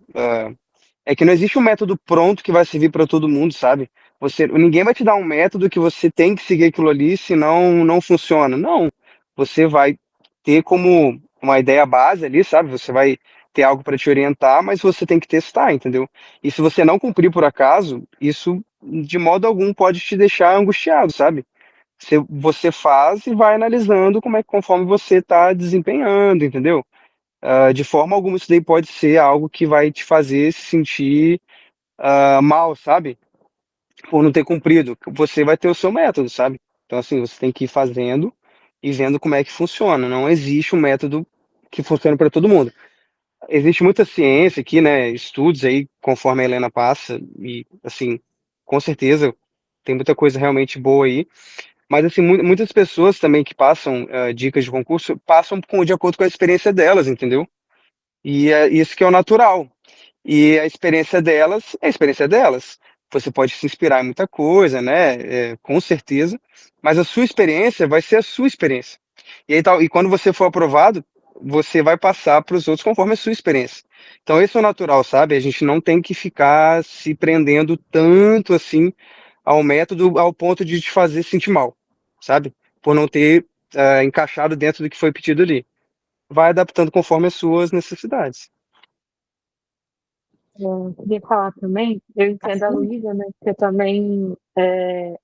B: é que não existe um método pronto que vai servir para todo mundo, sabe? Ninguém vai te dar um método que você tem que seguir aquilo ali, senão não funciona. Não. Você vai ter como uma ideia base ali, sabe? Você vai ter algo para te orientar, mas você tem que testar, entendeu? E se você não cumprir por acaso, isso de modo algum pode te deixar angustiado, sabe? Você faz e vai analisando como é que conforme você está desempenhando, entendeu? De forma alguma isso daí pode ser algo que vai te fazer se sentir mal, sabe? Por não ter cumprido. Você vai ter o seu método, sabe? Então, assim, você tem que ir fazendo e vendo como é que funciona. Não existe um método que funcione para todo mundo. Existe muita ciência aqui, né? Estudos aí, conforme a Helena passa, e, assim, com certeza tem muita coisa realmente boa aí. Mas, assim, muitas pessoas também que passam dicas de concurso passam de acordo com a experiência delas, entendeu? E é isso que é o natural. E a experiência delas é a experiência delas. Você pode se inspirar em muita coisa, né? Com certeza. Mas a sua experiência vai ser a sua experiência. E aí, tal, e quando você for aprovado, você vai passar para os outros conforme a sua experiência. Então, esse é o natural, sabe? A gente não tem que ficar se prendendo tanto assim ao método ao ponto de te fazer sentir mal, sabe? Por não ter encaixado dentro do que foi pedido ali. Vai adaptando conforme as suas necessidades.
C: Eu queria falar também, eu entendo a
A: Assim,
C: Luísa, né, que eu também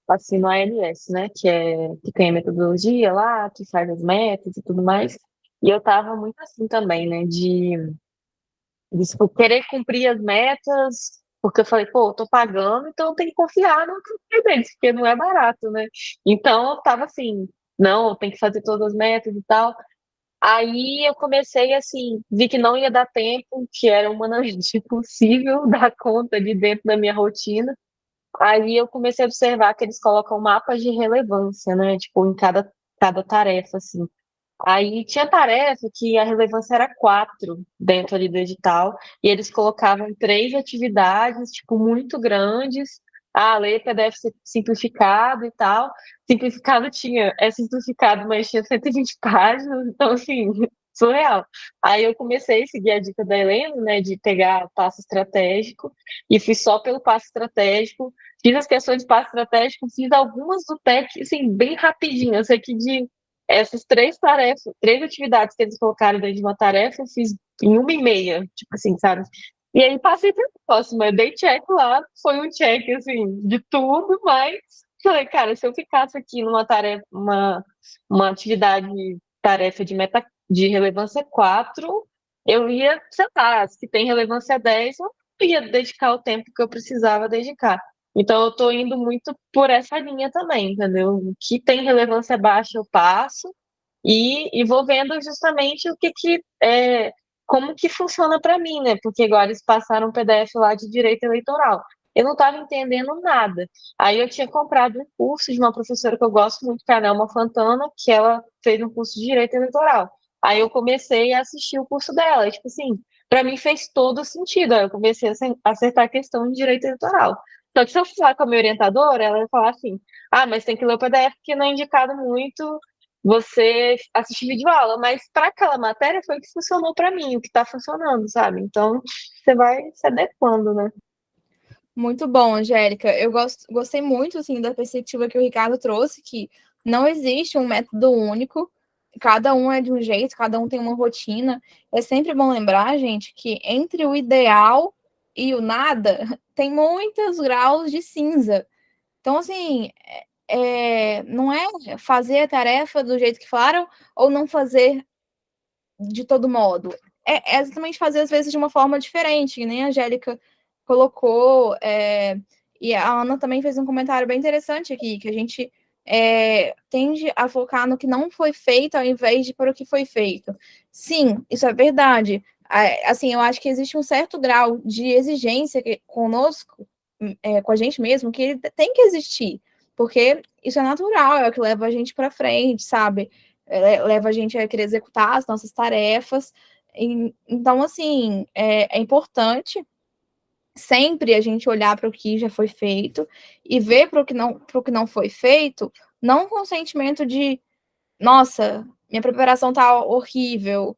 C: assino a ALS, né, que tem a metodologia lá, que faz as metas e tudo mais, e eu tava muito assim também, né, de tipo, querer cumprir as metas, porque eu falei, pô, eu tô pagando, então eu tenho que confiar no que deles, porque não é barato, né, então eu tava assim, não, eu tenho que fazer todas as metas e tal. Aí eu comecei assim, vi que não ia dar tempo, que era humanamente impossível dar conta de dentro da minha rotina. Aí eu comecei a observar que eles colocam mapas de relevância, né? Tipo, em cada tarefa, assim. Aí tinha tarefa que a relevância era 4 dentro ali do edital, e eles colocavam 3 atividades, tipo, muito grandes. Ah, ler PDF simplificado e tal. Simplificado é simplificado, mas tinha 120 páginas, então, assim, surreal. Aí eu comecei a seguir a dica da Helena, né, de pegar passo estratégico, e fui só pelo passo estratégico. Fiz as questões de passo estratégico, fiz algumas do TEC, assim, bem rapidinho. Eu sei que de essas 3 tarefas, 3 atividades que eles colocaram dentro de uma tarefa, eu fiz em 1h30, tipo assim, sabe? E aí passei para a próxima, eu dei check lá, foi um check, assim, de tudo, mas falei, cara, se eu ficasse aqui numa tarefa, uma atividade, tarefa de relevância 4, eu ia, sei lá, se tem relevância 10, eu não ia dedicar o tempo que eu precisava dedicar. Então, eu estou indo muito por essa linha também, entendeu? O que tem relevância baixa eu passo e vou vendo justamente como que funciona para mim, né? Porque agora eles passaram um PDF lá de direito eleitoral. Eu não estava entendendo nada. Aí eu tinha comprado um curso de uma professora que eu gosto muito, que é a Nelma Fantana, que ela fez um curso de direito eleitoral. Aí eu comecei a assistir o curso dela, e, tipo assim, para mim fez todo sentido. Aí eu comecei a acertar a questão de direito eleitoral. Só que se eu falar com a minha orientadora, ela vai falar assim: ah, mas tem que ler o PDF porque não é indicado muito você assistir videoaula. Mas para aquela matéria foi o que funcionou para mim, o que está funcionando, sabe? Então você vai se adequando, né?
A: Muito bom, Angélica. Eu gostei muito assim, da perspectiva que o Ricardo trouxe, que não existe um método único, cada um é de um jeito, cada um tem uma rotina. É sempre bom lembrar, gente, que entre o ideal e o nada tem muitos graus de cinza. Então, assim, não é fazer a tarefa do jeito que falaram ou não fazer de todo modo. É exatamente fazer, às vezes, de uma forma diferente, que nem a Angélica colocou. E a Ana também fez um comentário bem interessante aqui, que a gente tende a focar no que não foi feito ao invés de para o que foi feito. Sim, isso é verdade. Assim, eu acho que existe um certo grau de exigência conosco, com a gente mesmo, que ele tem que existir, porque isso é natural, é o que leva a gente para frente, sabe? Leva a gente a querer executar as nossas tarefas. Então, assim, é importante sempre a gente olhar para o que já foi feito e ver para o que não foi feito, não com o sentimento de, nossa, minha preparação tá horrível,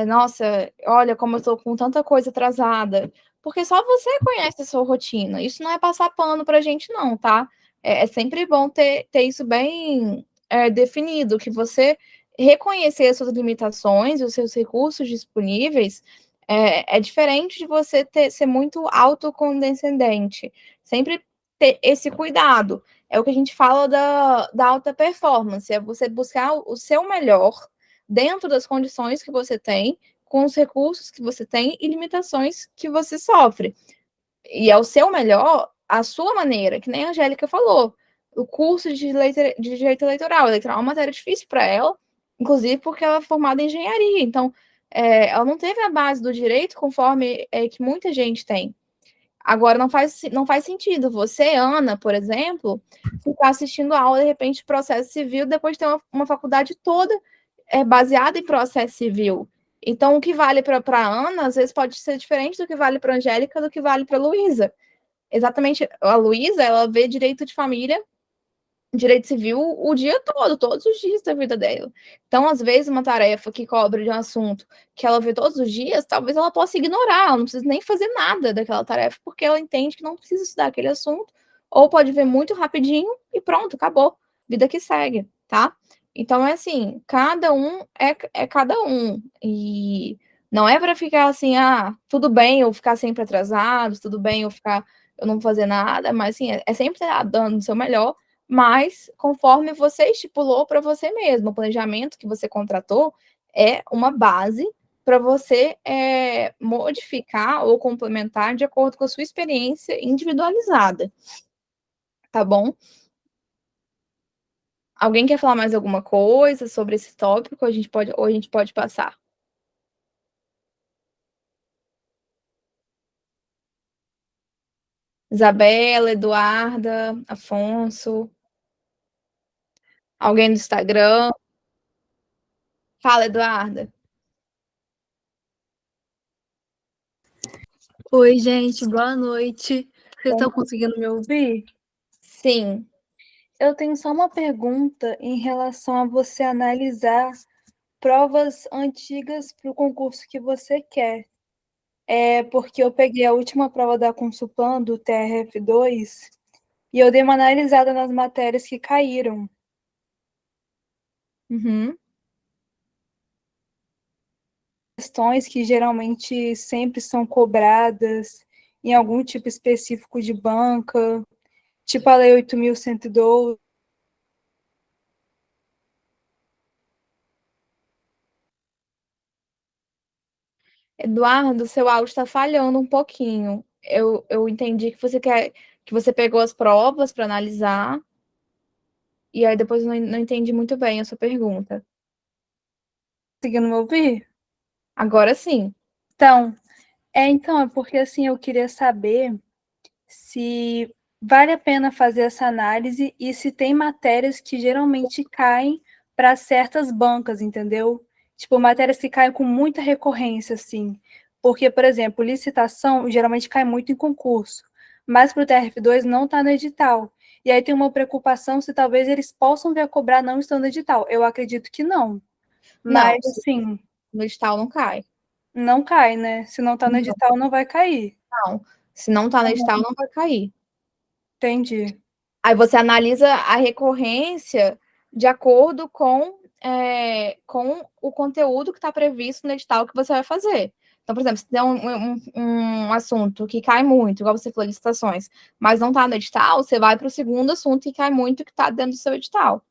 A: nossa, olha como eu estou com tanta coisa atrasada, porque só você conhece a sua rotina. Isso não é passar pano para a gente, não, tá? É sempre bom ter isso bem definido, que você reconhecer as suas limitações e os seus recursos disponíveis é diferente de você ser muito autocondescendente. Sempre ter esse cuidado. É o que a gente fala da alta performance, é você buscar o seu melhor dentro das condições que você tem, com os recursos que você tem e limitações que você sofre. E é o seu melhor, a sua maneira, que nem a Angélica falou. O curso de direito eleitoral. Eleitoral é uma matéria difícil para ela, inclusive porque ela é formada em engenharia. Então, ela não teve a base do direito conforme que muita gente tem. Agora, não faz sentido você, Ana, por exemplo, ficar assistindo aula, de repente, de processo civil, depois ter uma faculdade toda baseada em processo civil. Então, o que vale para a Ana, às vezes, pode ser diferente do que vale para a Angélica, do que vale para a Luísa. Exatamente, a Luísa, ela vê direito de família, direito civil o dia todo, todos os dias da vida dela. Então, às vezes, uma tarefa que cobre de um assunto que ela vê todos os dias, talvez ela possa ignorar, ela não precisa nem fazer nada daquela tarefa, porque ela entende que não precisa estudar aquele assunto, ou pode ver muito rapidinho e pronto, acabou. Vida que segue, tá? Então, é assim, cada um é cada um. E não é para ficar assim, tudo bem eu ficar sempre atrasado, tudo bem eu não fazer nada, mas assim, é sempre dando o seu melhor, mas conforme você estipulou para você mesmo, o planejamento que você contratou é uma base para você modificar ou complementar de acordo com a sua experiência individualizada, tá bom? Alguém quer falar mais alguma coisa sobre esse tópico? Ou a gente pode passar? Isabela, Eduarda, Afonso, alguém do Instagram? Fala, Eduarda.
E: Oi, gente, boa noite. Vocês estão conseguindo me ouvir?
A: Sim.
E: Eu tenho só uma pergunta em relação a você analisar provas antigas para o concurso que você quer. É porque eu peguei a última prova da Consulpan, do TRF2, e eu dei uma analisada nas matérias que caíram.
A: Uhum.
E: Questões que geralmente sempre são cobradas em algum tipo específico de banca, tipo a Lei 8.112.
A: Eduardo, seu áudio está falhando um pouquinho. Eu entendi que você pegou as provas para analisar, e aí depois eu não entendi muito bem a sua pergunta.
E: Conseguindo me ouvir?
A: Agora sim.
E: Então, é porque assim eu queria saber se vale a pena fazer essa análise e se tem matérias que geralmente caem para certas bancas, entendeu? Tipo, matérias que caem com muita recorrência, assim. Porque, por exemplo, licitação geralmente cai muito em concurso, mas para o TRF2 não está no edital. E aí tem uma preocupação se talvez eles possam vir a cobrar não estando no edital. Eu acredito que não.
A: Não,
E: Mas, assim,
A: no edital não cai.
E: não cai, né? Se não está no edital, não vai cair.
A: Não. Se não tá no edital, não vai cair.
E: Entendi.
A: Aí você analisa a recorrência de acordo com o conteúdo que está previsto no edital que você vai fazer. Então, por exemplo, se tem um assunto que cai muito, igual você falou, licitações, mas não está no edital, você vai para o segundo assunto que cai muito, que está dentro do seu edital.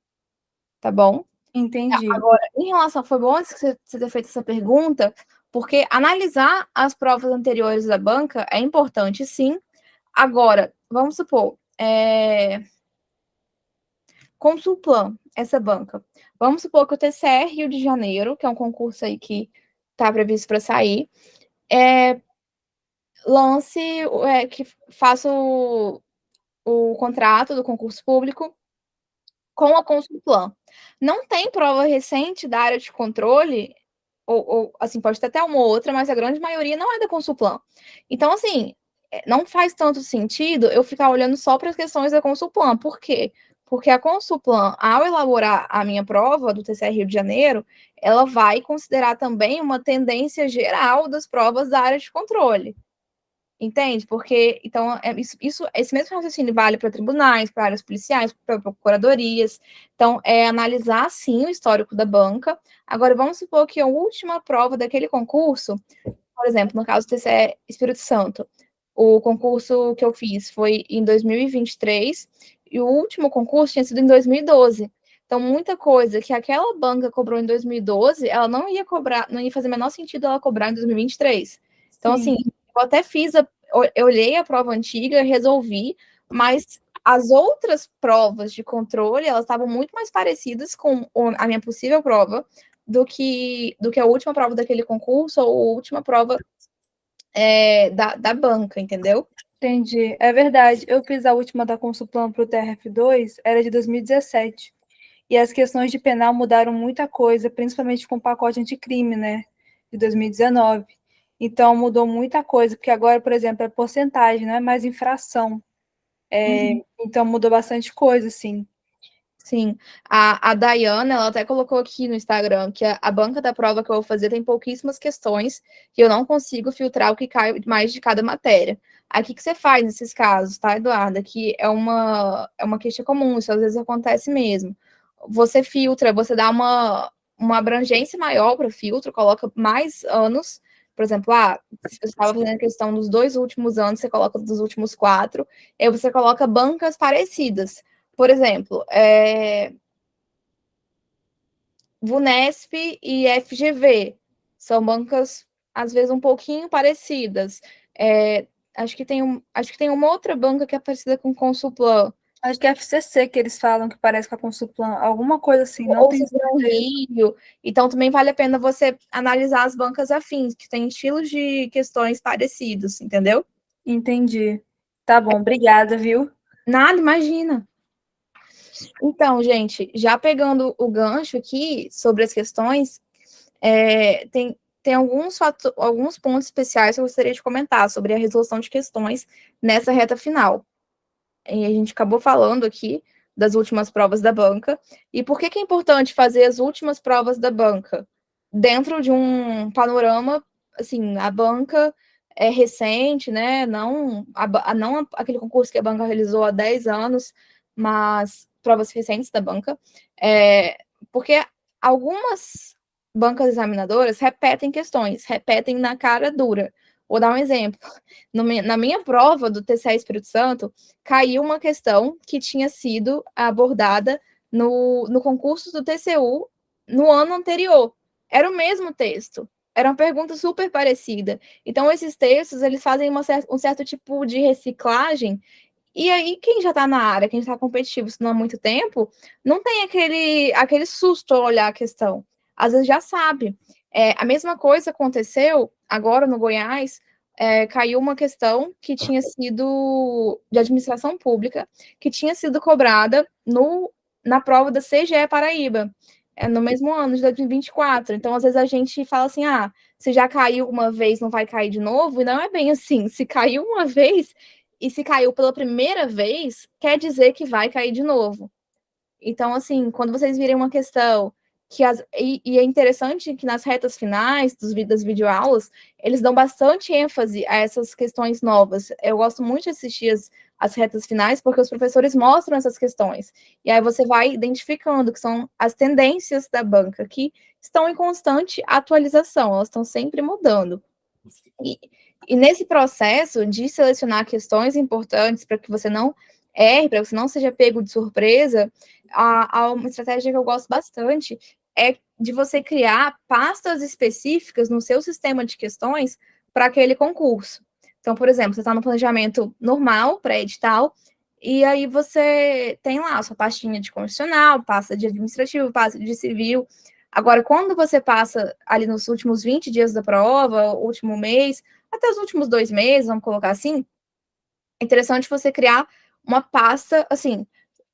A: Tá bom?
E: Entendi.
A: Agora, em relação, foi bom você ter feito essa pergunta, porque analisar as provas anteriores da banca é importante, sim. Agora, vamos supor, Consulplan, essa banca. Vamos supor que o TCE Rio de Janeiro, que é um concurso aí que está previsto para sair, lance, que faça o contrato do concurso público com a Consulplan. Não tem prova recente da área de controle, ou assim, pode ter até uma ou outra, mas a grande maioria não é da Consulplan. Então, assim, não faz tanto sentido eu ficar olhando só para as questões da Consulplan. Por quê? Porque a Consulplan, ao elaborar a minha prova do TCE Rio de Janeiro, ela vai considerar também uma tendência geral das provas da área de controle. Entende? Porque, então, esse mesmo raciocínio vale para tribunais, para áreas policiais, para procuradorias. Então, é analisar, sim, o histórico da banca. Agora, vamos supor que a última prova daquele concurso, por exemplo, no caso do TCE Espírito Santo, o concurso que eu fiz foi em 2023 e o último concurso tinha sido em 2012. Então, muita coisa que aquela banca cobrou em 2012, ela não ia cobrar, não ia fazer o menor sentido ela cobrar em 2023. Então,
E: Sim.
A: assim, eu até eu olhei a prova antiga, resolvi, mas as outras provas de controle, elas estavam muito mais parecidas com a minha possível prova do que a última prova daquele concurso ou a última prova da banca, entendeu?
E: Entendi. É verdade. Eu fiz a última da Consulplan para o TRF2, era de 2017. E as questões de penal mudaram muita coisa, principalmente com o pacote anticrime, né? De 2019. Então, mudou muita coisa, porque agora, por exemplo, é porcentagem, não é mais infração. Então, mudou bastante coisa, assim.
A: Sim. A Dayana, ela até colocou aqui no Instagram que a banca da prova que eu vou fazer tem pouquíssimas questões que eu não consigo filtrar o que cai mais de cada matéria. Aí, o que você faz nesses casos, tá, Eduarda? Que é uma queixa comum, isso às vezes acontece mesmo. Você filtra, você dá uma abrangência maior para o filtro, coloca mais anos. Por exemplo, se você estava fazendo a questão dos 2 últimos anos, você coloca dos últimos 4. Aí você coloca bancas parecidas. Por exemplo, VUNESP e FGV são bancas, às vezes, um pouquinho parecidas. Acho que tem uma outra banca que é parecida com Consulplan.
E: Acho que é FCC que eles falam que parece com a Consulplan, alguma coisa assim, não
A: Ou
E: tem
A: Cisne Rio. Então, também vale a pena você analisar as bancas afins, que têm estilos de questões parecidos, entendeu?
E: Entendi. Tá bom, obrigada, viu?
A: Nada, imagina. Então, gente, já pegando o gancho aqui sobre as questões, tem alguns pontos especiais que eu gostaria de comentar sobre a resolução de questões nessa reta final. E a gente acabou falando aqui das últimas provas da banca. E por que é importante fazer as últimas provas da banca? Dentro de um panorama, assim, a banca é recente, né? Não aquele concurso que a banca realizou há 10 anos, mas provas recentes da banca. Porque algumas bancas examinadoras repetem questões, repetem na cara dura. Vou dar um exemplo. Na minha prova do TCE Espírito Santo, caiu uma questão que tinha sido abordada no concurso do TCU no ano anterior. Era o mesmo texto. Era uma pergunta super parecida. Então, esses textos, eles fazem um certo tipo de reciclagem. E aí, quem já está na área, quem está competitivo isso não há muito tempo, não tem aquele susto ao olhar a questão. Às vezes já sabe. A mesma coisa aconteceu agora no Goiás, caiu uma questão que tinha sido de administração pública, que tinha sido cobrada na prova da CGE Paraíba.
E: no mesmo ano de 2024. Então, às vezes a gente fala assim, se já caiu uma vez, não vai cair de novo, e não é bem assim. Se caiu uma vez, e se caiu pela primeira vez, quer dizer que vai cair de novo. Então, assim, quando vocês virem uma questão e é interessante que nas retas finais das videoaulas, eles dão bastante ênfase a essas questões novas. Eu gosto muito de assistir as retas finais, porque os professores mostram essas questões. E aí você vai identificando que são as tendências da banca, que estão em constante atualização, elas estão sempre mudando. E nesse processo de selecionar questões importantes para que você não erre, para que você não seja pego de surpresa, há uma estratégia que eu gosto bastante, é de você criar pastas específicas no seu sistema de questões para aquele concurso. Então, por exemplo, você está no planejamento normal, pré-edital, e aí você tem lá a sua pastinha de constitucional, pasta de administrativo, pasta de civil. Agora, quando você passa ali nos últimos 20 dias da prova, último mês, até os últimos 2 meses, vamos colocar assim, é interessante você criar uma pasta, assim,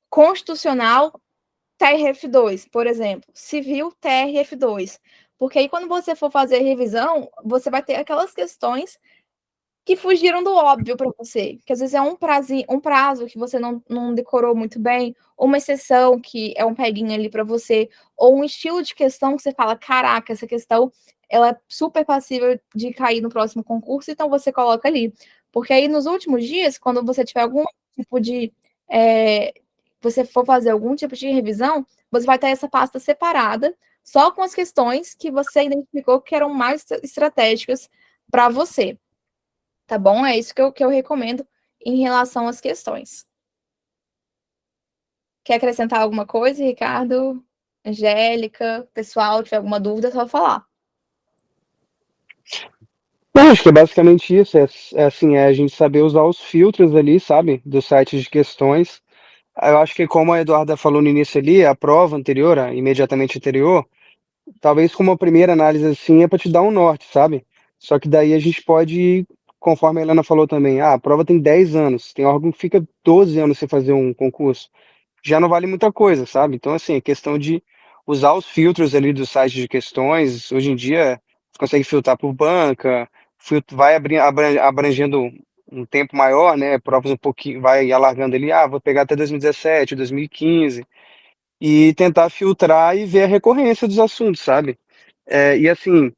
E: constitucional TRF2, por exemplo, civil TRF2, porque aí quando você for fazer a revisão, você vai ter aquelas questões que fugiram do óbvio para você, que às vezes é um prazo que você não decorou muito bem, ou uma exceção que é um peguinho ali para você, ou um estilo de questão que você fala, caraca, essa questão ela é super passível de cair no próximo concurso, então você coloca ali. Porque aí nos últimos dias, quando você tiver algum tipo de você for fazer algum tipo de revisão, você vai ter essa pasta separada, só com as questões que você identificou que eram mais estratégicas para você. Tá bom? É isso que eu recomendo em relação às questões. Quer acrescentar alguma coisa, Ricardo? Angélica, pessoal, tiver alguma dúvida, é só falar.
B: Não, acho que é basicamente isso. É a gente saber usar os filtros ali, sabe? Do site de questões. Eu acho que como a Eduarda falou no início ali, a prova anterior, a imediatamente anterior, talvez como uma primeira análise assim é para te dar um norte, sabe? Só que daí a gente pode, conforme a Helena falou também, a prova tem 10 anos, tem órgão que fica 12 anos sem fazer um concurso. Já não vale muita coisa, sabe? Então, assim, é questão de usar os filtros ali do site de questões. Hoje em dia, você consegue filtrar por banca, vai abrangendo um tempo maior, né? Provas um pouquinho, vai alargando ali, vou pegar até 2017, 2015 e tentar filtrar e ver a recorrência dos assuntos, sabe? E assim,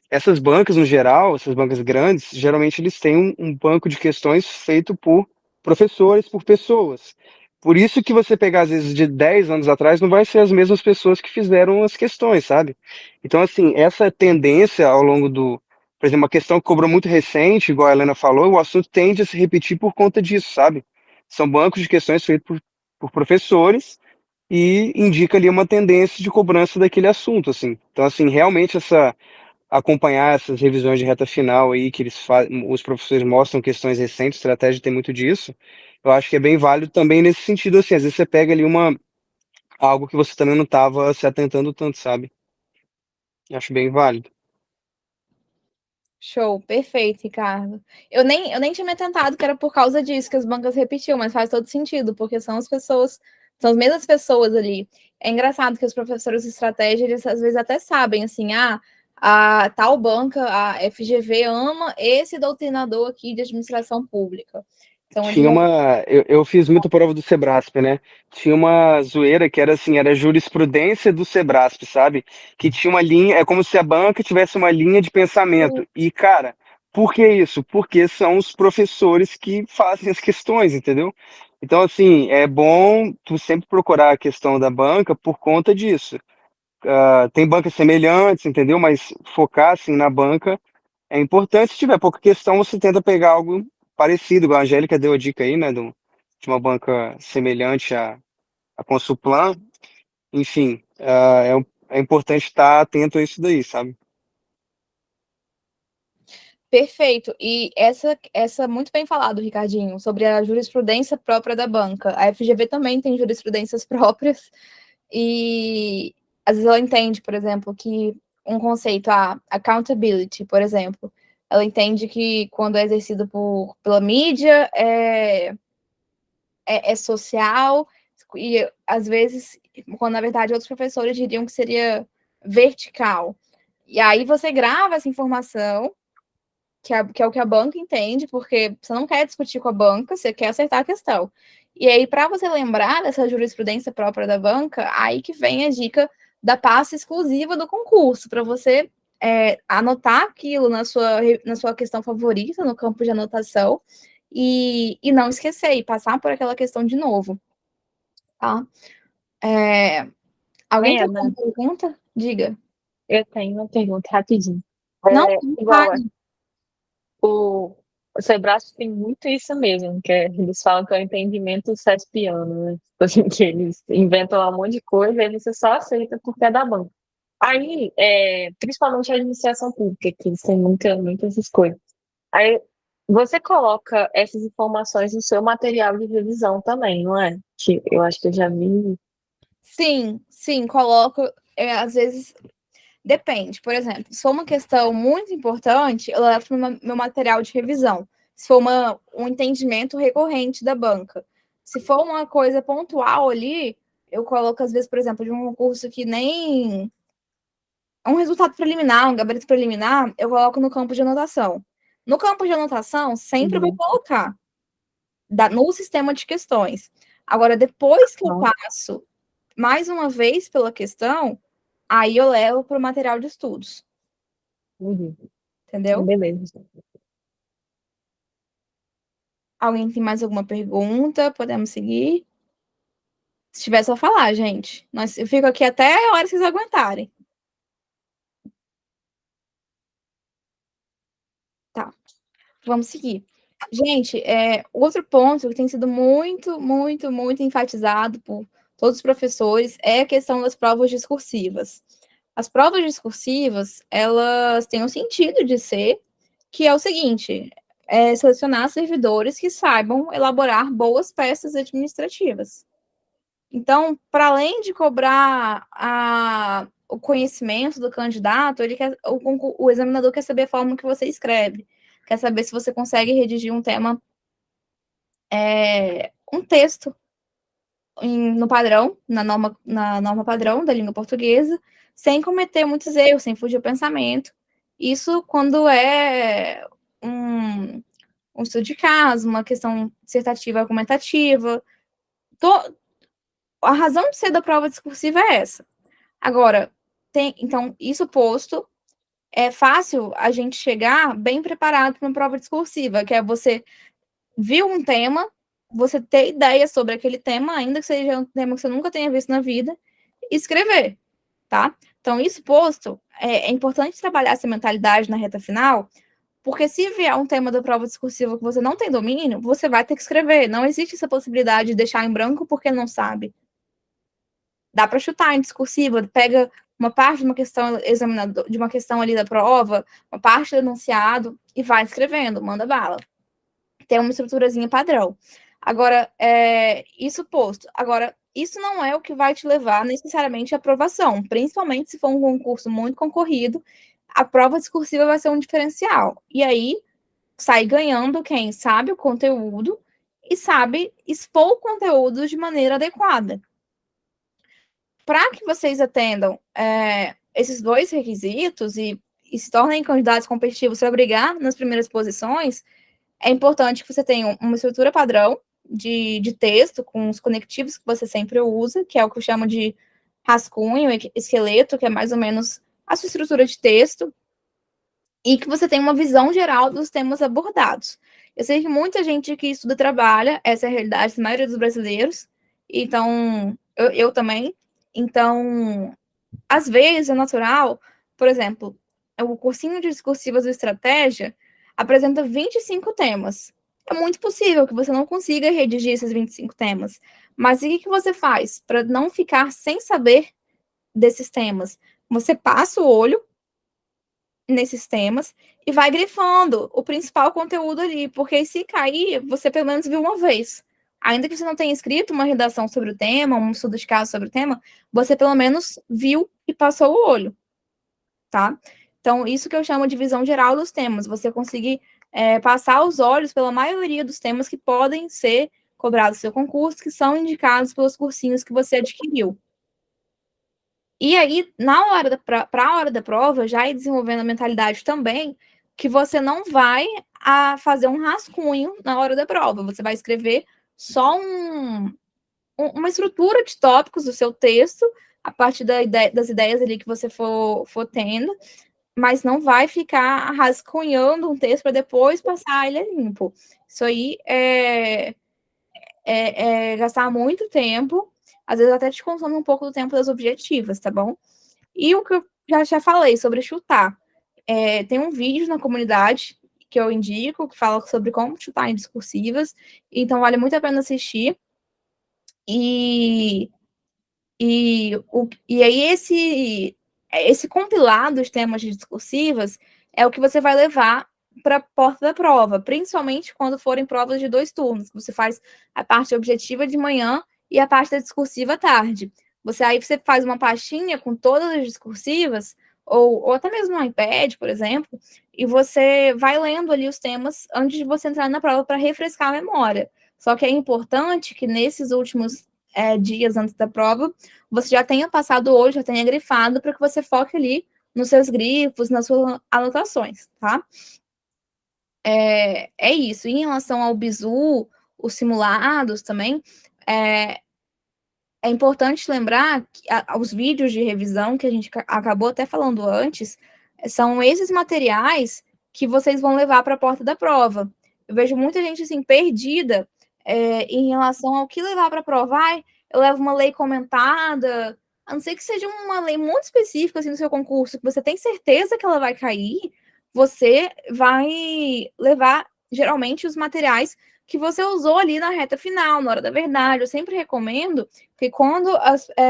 B: essas bancas no geral, essas bancas grandes, geralmente eles têm um banco de questões feito por professores, por pessoas. Por isso que você pegar, às vezes, de 10 anos atrás, não vai ser as mesmas pessoas que fizeram as questões, sabe? Então, assim, essa tendência ao longo por exemplo, uma questão que cobrou muito recente, igual a Helena falou, o assunto tende a se repetir por conta disso, sabe? São bancos de questões feitos por professores e indica ali uma tendência de cobrança daquele assunto, assim. Então, assim, realmente acompanhar essas revisões de reta final aí que os professores mostram questões recentes, estratégia tem muito disso. Eu acho que é bem válido também nesse sentido, assim, às vezes você pega ali algo que você também não estava se atentando tanto, sabe? Eu acho bem válido.
E: Show, perfeito, Ricardo. Eu nem tinha me atentado que era por causa disso que as bancas repetiam, mas faz todo sentido, porque são as mesmas pessoas ali. É engraçado que os professores de estratégia, eles às vezes até sabem, assim, a tal banca, a FGV, ama esse doutrinador aqui de administração pública. Então, eles vão.
B: Eu fiz muita prova do Sebrasp, né? Tinha uma zoeira que era assim, era jurisprudência do Sebrasp, sabe? Que tinha uma linha, é como se a banca tivesse uma linha de pensamento. E, cara, por que isso? Porque são os professores que fazem as questões, entendeu? Então, assim, é bom tu sempre procurar a questão da banca por conta disso. Tem bancas semelhantes, entendeu? Mas focar, assim, na banca é importante. Se tiver pouca questão, você tenta pegar algo parecido, igual a Angélica deu a dica aí, né, de uma banca semelhante à Consulplan. Enfim, é importante estar atento a isso daí, sabe?
E: Perfeito. E essa muito bem falado, Ricardinho, sobre a jurisprudência própria da banca. A FGV também tem jurisprudências próprias e às vezes ela entende, por exemplo, que um conceito, a accountability, por exemplo, ela entende que quando é exercido pela mídia é social, e às vezes, quando na verdade outros professores diriam que seria vertical. E aí você grava essa informação, que é o que a banca entende, porque você não quer discutir com a banca, você quer acertar a questão. E aí, para você lembrar dessa jurisprudência própria da banca, aí que vem a dica da pasta exclusiva do concurso, para você anotar aquilo na sua questão favorita, no campo de anotação, e não esquecer, e passar por aquela questão de novo. Tá? Alguém tem alguma pergunta? Diga.
C: Eu tenho uma pergunta rapidinho.
E: Não,
C: Igual, o Sebrae tem muito isso mesmo, que eles falam que é o entendimento CESPiano, né? Tipo assim, que eles inventam lá um monte de coisa e você só aceita porque é da banca. Aí, principalmente a administração pública, que eles têm muitas essas coisas. Aí, você coloca essas informações no seu material de revisão também, não é? Que eu acho que eu já vi.
E: Sim, coloco. Às vezes depende. Por exemplo, se for uma questão muito importante, eu levo para meu material de revisão. Se for um entendimento recorrente da banca. Se for uma coisa pontual ali, eu coloco, às vezes, por exemplo, de um concurso que nem um resultado preliminar, um gabarito preliminar, eu coloco no campo de anotação. No campo de anotação, sempre vou colocar no sistema de questões. Agora, depois que eu passo mais uma vez pela questão, aí eu levo para o material de estudos. Entendeu?
C: Beleza.
E: Alguém tem mais alguma pergunta? Podemos seguir? Se tiver, só falar, gente. Eu fico aqui até a hora que vocês aguentarem. Tá. Vamos seguir. Gente, outro ponto que tem sido muito, muito, muito enfatizado por todos os professores é a questão das provas discursivas. As provas discursivas, elas têm um sentido de ser, que é o seguinte, selecionar servidores que saibam elaborar boas peças administrativas. Então, para além de cobrar o conhecimento do candidato, o examinador quer saber a forma que você escreve, quer saber se você consegue redigir um tema, um texto no padrão, na norma padrão da língua portuguesa, sem cometer muitos erros, sem fugir ao pensamento. Isso quando é um estudo de caso, uma questão dissertativa argumentativa. A razão de ser da prova discursiva é essa. Agora, então, isso posto, é fácil a gente chegar bem preparado para uma prova discursiva, que é você viu um tema, você ter ideia sobre aquele tema, ainda que seja um tema que você nunca tenha visto na vida, e escrever, tá? Então, isso posto, é importante trabalhar essa mentalidade na reta final, porque se vier um tema da prova discursiva que você não tem domínio, você vai ter que escrever. Não existe essa possibilidade de deixar em branco porque não sabe. Dá para chutar em discursiva, pega uma parte de uma questão de uma questão ali da prova, uma parte do enunciado e vai escrevendo, manda bala. Tem uma estruturazinha padrão. Agora, isso posto. Agora, isso não é o que vai te levar necessariamente à aprovação, principalmente se for um concurso muito concorrido, a prova discursiva vai ser um diferencial. E aí, sai ganhando quem sabe o conteúdo e sabe expor o conteúdo de maneira adequada. Para que vocês atendam esses dois requisitos e se tornem candidatos competitivos para brigar nas primeiras posições, é importante que você tenha uma estrutura padrão de texto, com os conectivos que você sempre usa, que é o que eu chamo de rascunho, esqueleto, que é mais ou menos a sua estrutura de texto, e que você tenha uma visão geral dos temas abordados. Eu sei que muita gente que estuda trabalha, essa é a realidade da maioria dos brasileiros, então, eu também. Então, às vezes é natural, por exemplo, o cursinho de discursivas do Estratégia apresenta 25 temas. É muito possível que você não consiga redigir esses 25 temas. Mas o que você faz para não ficar sem saber desses temas? Você passa o olho nesses temas e vai grifando o principal conteúdo ali, porque se cair, você pelo menos viu uma vez. Ainda que você não tenha escrito uma redação sobre o tema, um estudo de caso sobre o tema, você pelo menos viu e passou o olho, tá? Então, isso que eu chamo de visão geral dos temas, você conseguir passar os olhos pela maioria dos temas que podem ser cobrados do seu concurso, que são indicados pelos cursinhos que você adquiriu. E aí, para a hora da prova, já ir desenvolvendo a mentalidade também, que você não vai fazer um rascunho na hora da prova. Você vai escrever só uma estrutura de tópicos do seu texto, a partir das ideias ali que você for tendo, mas não vai ficar rascunhando um texto para depois passar ele limpo. Isso aí é gastar muito tempo, às vezes até te consome um pouco do tempo das objetivas, tá bom? E o que eu já falei sobre chutar. Tem um vídeo na comunidade que eu indico, que fala sobre como chutar em discursivas, então vale muito a pena assistir. E aí esse compilado de temas de discursivas é o que você vai levar para a porta da prova, principalmente quando forem provas de 2 turnos. Você faz a parte objetiva de manhã e a parte da discursiva à tarde. Aí você faz uma pastinha com todas as discursivas, ou até mesmo no iPad, por exemplo, e você vai lendo ali os temas antes de você entrar na prova para refrescar a memória. Só que é importante que nesses últimos dias antes da prova, você já tenha passado hoje, já tenha grifado, para que você foque ali nos seus grifos, nas suas anotações, tá? É isso. Em relação ao bizu, os simulados também, é importante lembrar que os vídeos de revisão, que a gente acabou até falando antes, são esses materiais que vocês vão levar para a porta da prova. Eu vejo muita gente assim, perdida em relação ao que levar para a prova. Eu levo uma lei comentada, a não ser que seja uma lei muito específica assim, no seu concurso, que você tem certeza que ela vai cair, você vai levar, geralmente, os materiais que você usou ali na reta final, na hora da verdade. Eu sempre recomendo que quando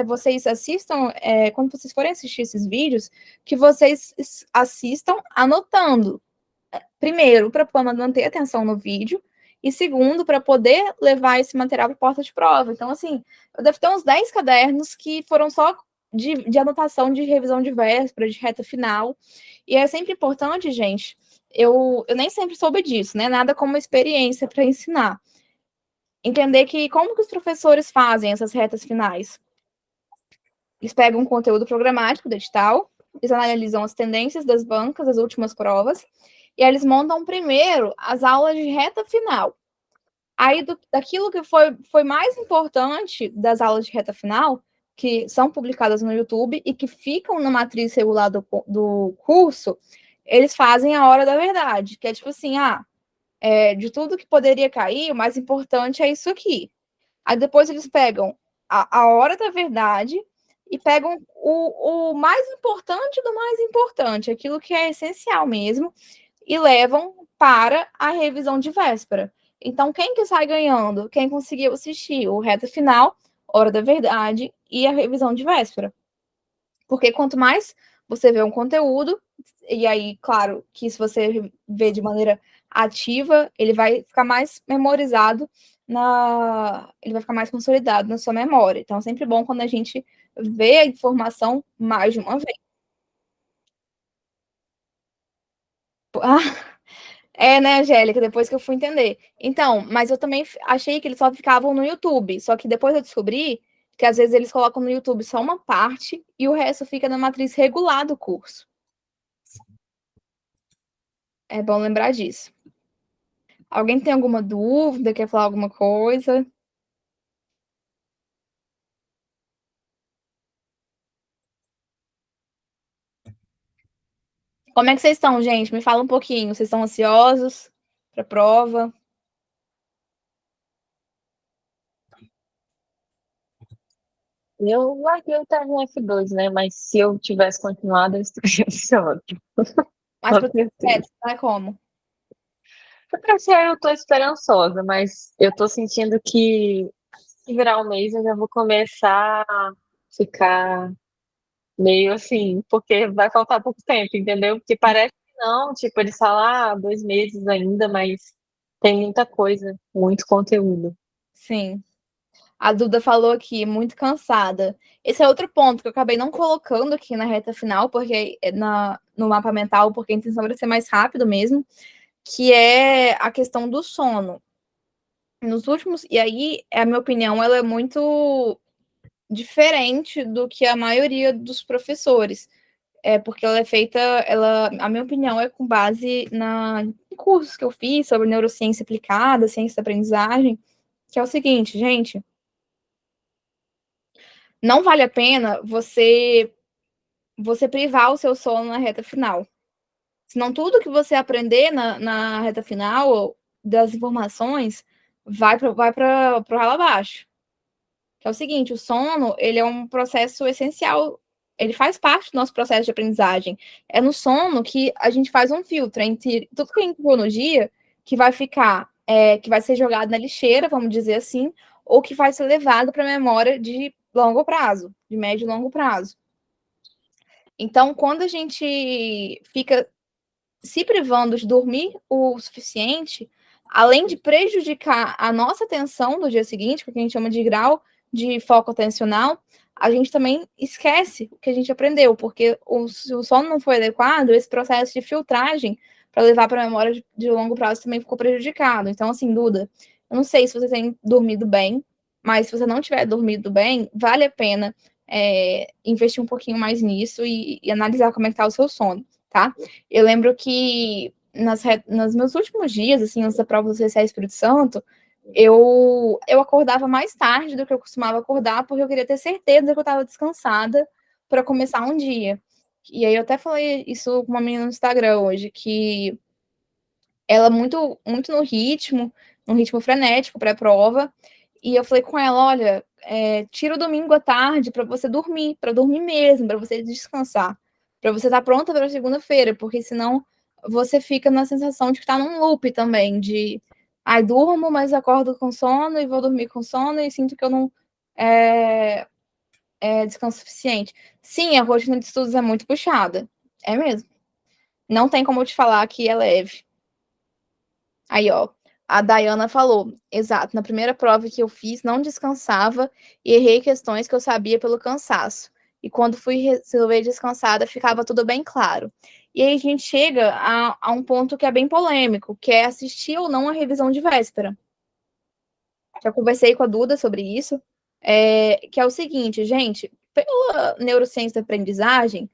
E: vocês assistam, quando vocês forem assistir esses vídeos, que vocês assistam anotando. Primeiro, para manter atenção no vídeo, e segundo, para poder levar esse material para a porta de prova. Então, assim, eu devo ter uns 10 cadernos que foram só de anotação de revisão de véspera, de reta final. E é sempre importante, gente, eu nem sempre soube disso, né? Nada como experiência para ensinar. Entender que como que os professores fazem essas retas finais? Eles pegam um conteúdo programático do edital, eles analisam as tendências das bancas, as últimas provas, e aí eles montam primeiro as aulas de reta final. Aí, daquilo que foi mais importante das aulas de reta final, que são publicadas no YouTube e que ficam na matriz regular do curso, eles fazem a hora da verdade, que é tipo assim, de tudo que poderia cair, o mais importante é isso aqui. Aí depois eles pegam a hora da verdade e pegam o mais importante do mais importante, aquilo que é essencial mesmo, e levam para a revisão de véspera. Então, quem que sai ganhando? Quem conseguiu assistir o reta final, hora da verdade e a revisão de véspera. Porque quanto mais você vê um conteúdo, e aí, claro, que se você vê de maneira ativa, ele vai ficar mais memorizado, ele vai ficar mais consolidado na sua memória. Então, é sempre bom quando a gente vê a informação mais de uma vez. Né, Angélica? Depois que eu fui entender. Então, mas eu também achei que eles só ficavam no YouTube. Só que depois eu descobri que às vezes eles colocam no YouTube só uma parte e o resto fica na matriz regular do curso. É bom lembrar disso. Alguém tem alguma dúvida? Quer falar alguma coisa? Como é que vocês estão, gente? Me fala um pouquinho. Vocês estão ansiosos para a prova?
C: Eu larguei o termo F2, né? Mas se eu tivesse continuado, eu estaria ansiosa.
E: Mas
C: Com
E: para
C: certeza.
E: tá como?
C: Pra ser, eu tô esperançosa, mas eu tô sentindo que se virar um mês eu já vou começar a ficar meio assim, porque vai faltar pouco tempo, entendeu? Porque parece que não, tipo, eles falam, 2 meses ainda, mas tem muita coisa, muito conteúdo.
E: Sim. A Duda falou aqui, muito cansada. Esse é outro ponto que eu acabei não colocando aqui na reta final, porque no mapa mental, porque a intenção era ser mais rápido mesmo, que é a questão do sono. nos últimos, e aí a minha opinião ela é muito diferente do que a maioria dos professores, porque ela é feita, a minha opinião é com base em cursos que eu fiz sobre neurociência aplicada, ciência da aprendizagem, que é o seguinte, gente, não vale a pena você privar o seu sono na reta final. Senão tudo que você aprender na reta final das informações vai para o ralo abaixo. Que é o seguinte, o sono, ele é um processo essencial, ele faz parte do nosso processo de aprendizagem. É no sono que a gente faz um filtro entre tudo que entrou no dia, que vai ficar, que vai ser jogado na lixeira, vamos dizer assim, ou que vai ser levado para a memória de longo prazo, de médio e longo prazo. Então, quando a gente fica se privando de dormir o suficiente, além de prejudicar a nossa atenção no dia seguinte, que a gente chama de grau de foco atencional, a gente também esquece o que a gente aprendeu, porque se o sono não foi adequado, esse processo de filtragem para levar para a memória de longo prazo também ficou prejudicado. Então, assim, Duda, eu não sei se você tem dormido bem, mas se você não tiver dormido bem, vale a pena investir um pouquinho mais nisso e analisar como é que está o seu sono, tá? Eu lembro que nos meus últimos dias, assim, antes da prova do CCA Espírito Santo, eu acordava mais tarde do que eu costumava acordar, porque eu queria ter certeza que eu estava descansada para começar um dia. E aí eu até falei isso com uma menina no Instagram hoje, que ela muito, muito num ritmo frenético pré-prova, e eu falei com ela, olha, tira o domingo à tarde para você dormir, para dormir mesmo, para você descansar, para você estar pronta para segunda-feira, porque senão você fica na sensação de que está num loop também, de durmo, mas acordo com sono e vou dormir com sono e sinto que eu não descanso suficiente. Sim, a rotina de estudos é muito puxada, é mesmo. Não tem como eu te falar que é leve. Aí, ó, a Dayana falou, exato, na primeira prova que eu fiz, não descansava e errei questões que eu sabia pelo cansaço. E quando fui resolver descansada, ficava tudo bem claro. E aí a gente chega a um ponto que é bem polêmico, que é assistir ou não a revisão de véspera. Já conversei com a Duda sobre isso, que é o seguinte, gente, pela neurociência da aprendizagem,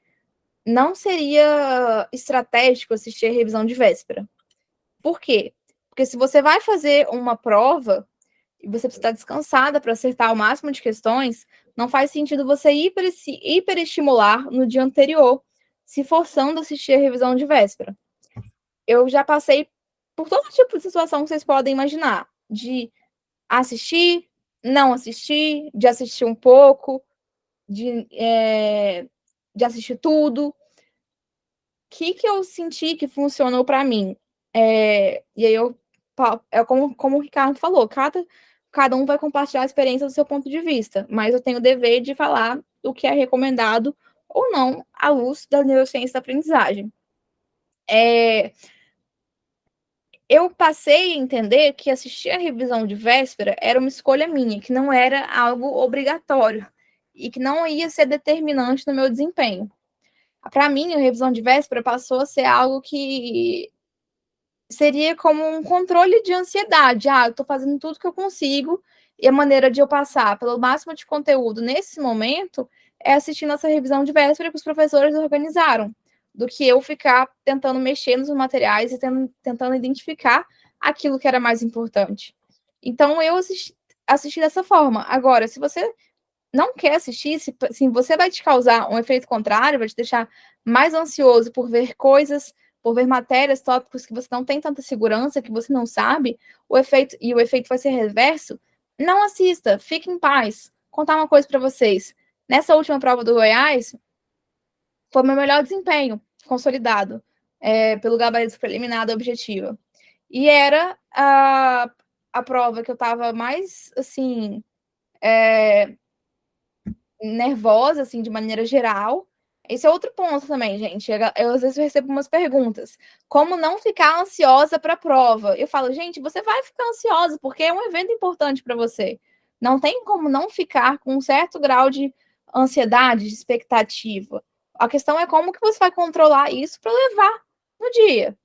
E: não seria estratégico assistir a revisão de véspera. Por quê? Porque se você vai fazer uma prova e você precisa estar descansada para acertar o máximo de questões, não faz sentido você hiperestimular no dia anterior, se forçando a assistir a revisão de véspera. Eu já passei por todo tipo de situação que vocês podem imaginar, de assistir, não assistir, de assistir um pouco, de assistir tudo. O que eu senti que funcionou para mim? E aí como o Ricardo falou, cada um vai compartilhar a experiência do seu ponto de vista, mas eu tenho o dever de falar o que é recomendado ou não à luz da neurociência da aprendizagem. Eu passei a entender que assistir a revisão de véspera era uma escolha minha, que não era algo obrigatório e que não ia ser determinante no meu desempenho. Para mim, a revisão de véspera passou a ser algo que seria como um controle de ansiedade. Eu estou fazendo tudo que eu consigo e a maneira de eu passar pelo máximo de conteúdo nesse momento é assistindo essa revisão de véspera que os professores organizaram, do que eu ficar tentando mexer nos materiais e tentando identificar aquilo que era mais importante. Então, eu assisti dessa forma. Agora, se você não quer assistir, se você vai te causar um efeito contrário, vai te deixar mais ansioso por ver coisas, por ver matérias, tópicos que você não tem tanta segurança, que você não sabe, o efeito vai ser reverso, não assista, fique em paz. Vou contar uma coisa para vocês. Nessa última prova do Goiás, foi o meu melhor desempenho consolidado pelo gabarito preliminar da objetiva. E era a prova que eu estava mais, assim, nervosa, assim, de maneira geral. Esse é outro ponto também, gente. Eu às vezes recebo umas perguntas. Como não ficar ansiosa para a prova? Eu falo, gente, você vai ficar ansiosa porque é um evento importante para você. Não tem como não ficar com um certo grau de ansiedade, de expectativa. A questão é como que você vai controlar isso para levar no dia.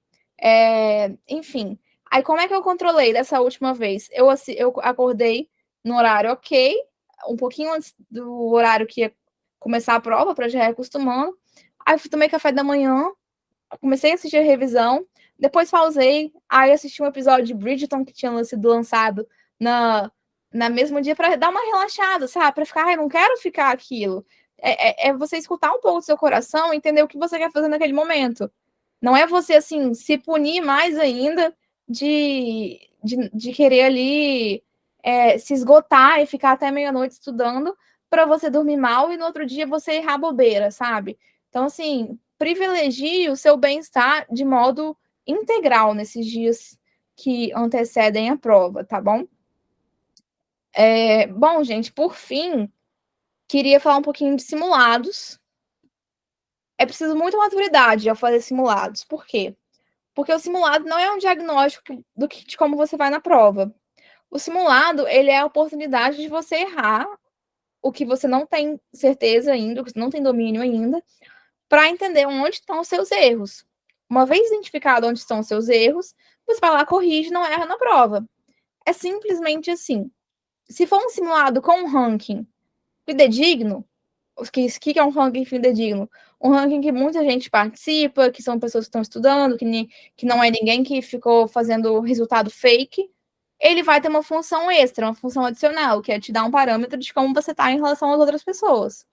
E: Enfim, Aí, como é que eu controlei dessa última vez? Eu acordei no horário ok, um pouquinho antes do horário que ia começar a prova, para já ir acostumando. Aí, tomei café da manhã, comecei a assistir a revisão, depois pausei, aí assisti um episódio de Bridgerton que tinha sido lançado na mesmo dia para dar uma relaxada, sabe? Para ficar, não quero ficar aquilo. É você escutar um pouco do seu coração e entender o que você quer fazer naquele momento. Não é você, assim, se punir mais ainda de querer ali se esgotar e ficar até meia-noite estudando para você dormir mal e no outro dia você errar bobeira, sabe? Então, assim, privilegie o seu bem-estar de modo integral nesses dias que antecedem a prova, tá bom? Bom, gente, por fim, queria falar um pouquinho de simulados. É preciso muita maturidade ao fazer simulados. Por quê? Porque o simulado não é um diagnóstico de como você vai na prova. O simulado, ele é a oportunidade de você errar o que você não tem certeza ainda, o que você não tem domínio ainda, para entender onde estão os seus erros. Uma vez identificado onde estão os seus erros, você vai lá, corrige, não erra na prova. É simplesmente assim. Se for um simulado com um ranking fidedigno, o que é um ranking fidedigno? Um ranking que muita gente participa, que são pessoas que estão estudando, que não é ninguém que ficou fazendo resultado fake, ele vai ter uma função extra, uma função adicional, que é te dar um parâmetro de como você está em relação às outras pessoas.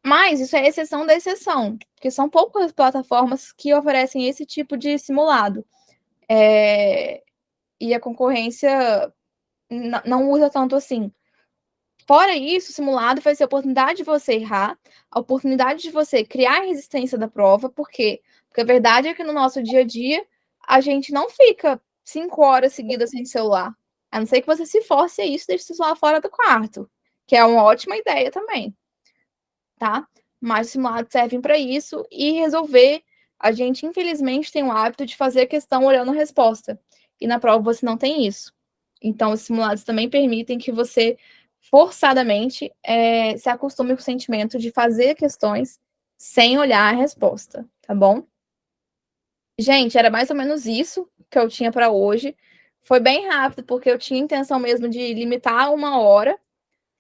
E: Mas isso é exceção da exceção, porque são poucas plataformas que oferecem esse tipo de simulado. E a concorrência não usa tanto assim. Fora isso, o simulado vai ser a oportunidade de você errar, a oportunidade de você criar a resistência da prova, por quê? Porque a verdade é que no nosso dia a dia, a gente não fica 5 horas seguidas sem celular. A não ser que você se force a isso, deixe o celular fora do quarto, que é uma ótima ideia também, tá? Mas os simulados servem para isso e resolver. A gente, infelizmente, tem o hábito de fazer a questão olhando a resposta. E na prova você não tem isso. Então, os simulados também permitem que você forçadamente se acostume com o sentimento de fazer questões sem olhar a resposta, tá bom? Gente, era mais ou menos isso que eu tinha para hoje. Foi bem rápido, porque eu tinha intenção mesmo de limitar a 1 hora,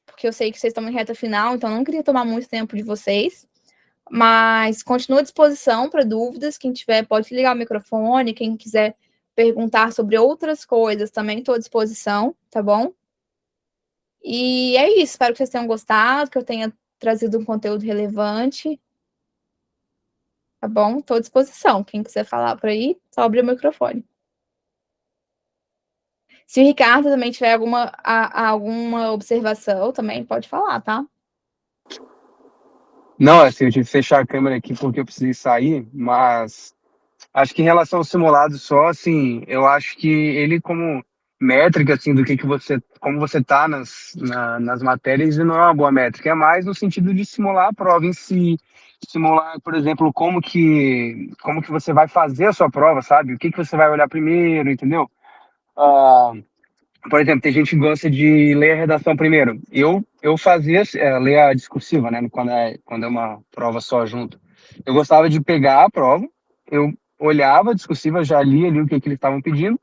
E: porque eu sei que vocês estão em reta final, então não queria tomar muito tempo de vocês. Mas continuo à disposição para dúvidas. Quem tiver pode ligar o microfone, quem quiser perguntar sobre outras coisas também estou à disposição, tá bom? E é isso, espero que vocês tenham gostado, que eu tenha trazido um conteúdo relevante. Tá bom? Estou à disposição. Quem quiser falar por aí, só abrir o microfone. Se o Ricardo também tiver alguma observação, também pode falar, tá?
B: Não, assim, eu tive que fechar a câmera aqui porque eu precisei sair, mas acho que em relação ao simulado só, assim, eu acho que ele como métrica, assim, do que você, como você tá nas matérias, ele não é uma boa métrica, é mais no sentido de simular a prova em si, simular, por exemplo, como que você vai fazer a sua prova, sabe? O que você vai olhar primeiro, entendeu? Ah, por exemplo, tem gente que gosta de ler a redação primeiro. Eu fazia, ler a discursiva, né, quando é uma prova só junto. Eu gostava de pegar a prova, eu olhava a discursiva, já lia ali o que eles estavam pedindo,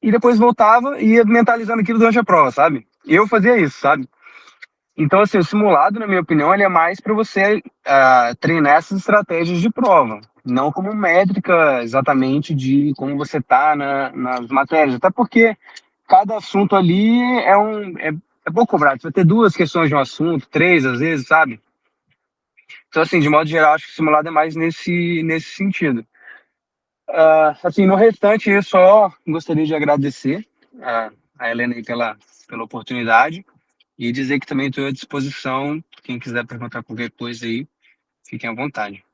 B: e depois voltava e ia mentalizando aquilo durante a prova, sabe? Eu fazia isso, sabe? Então, assim, o simulado, na minha opinião, ele é mais para você treinar essas estratégias de prova, não como métrica exatamente de como você está nas matérias. Até porque cada assunto ali é pouco cobrado. Você vai ter 2 questões de um assunto, 3 às vezes, sabe? Então, assim, de modo geral, acho que o simulado é mais nesse sentido. Assim, no restante, eu só gostaria de agradecer a Helena aí pela oportunidade e dizer que também estou à disposição. Quem quiser perguntar qualquer coisa aí, fiquem à vontade.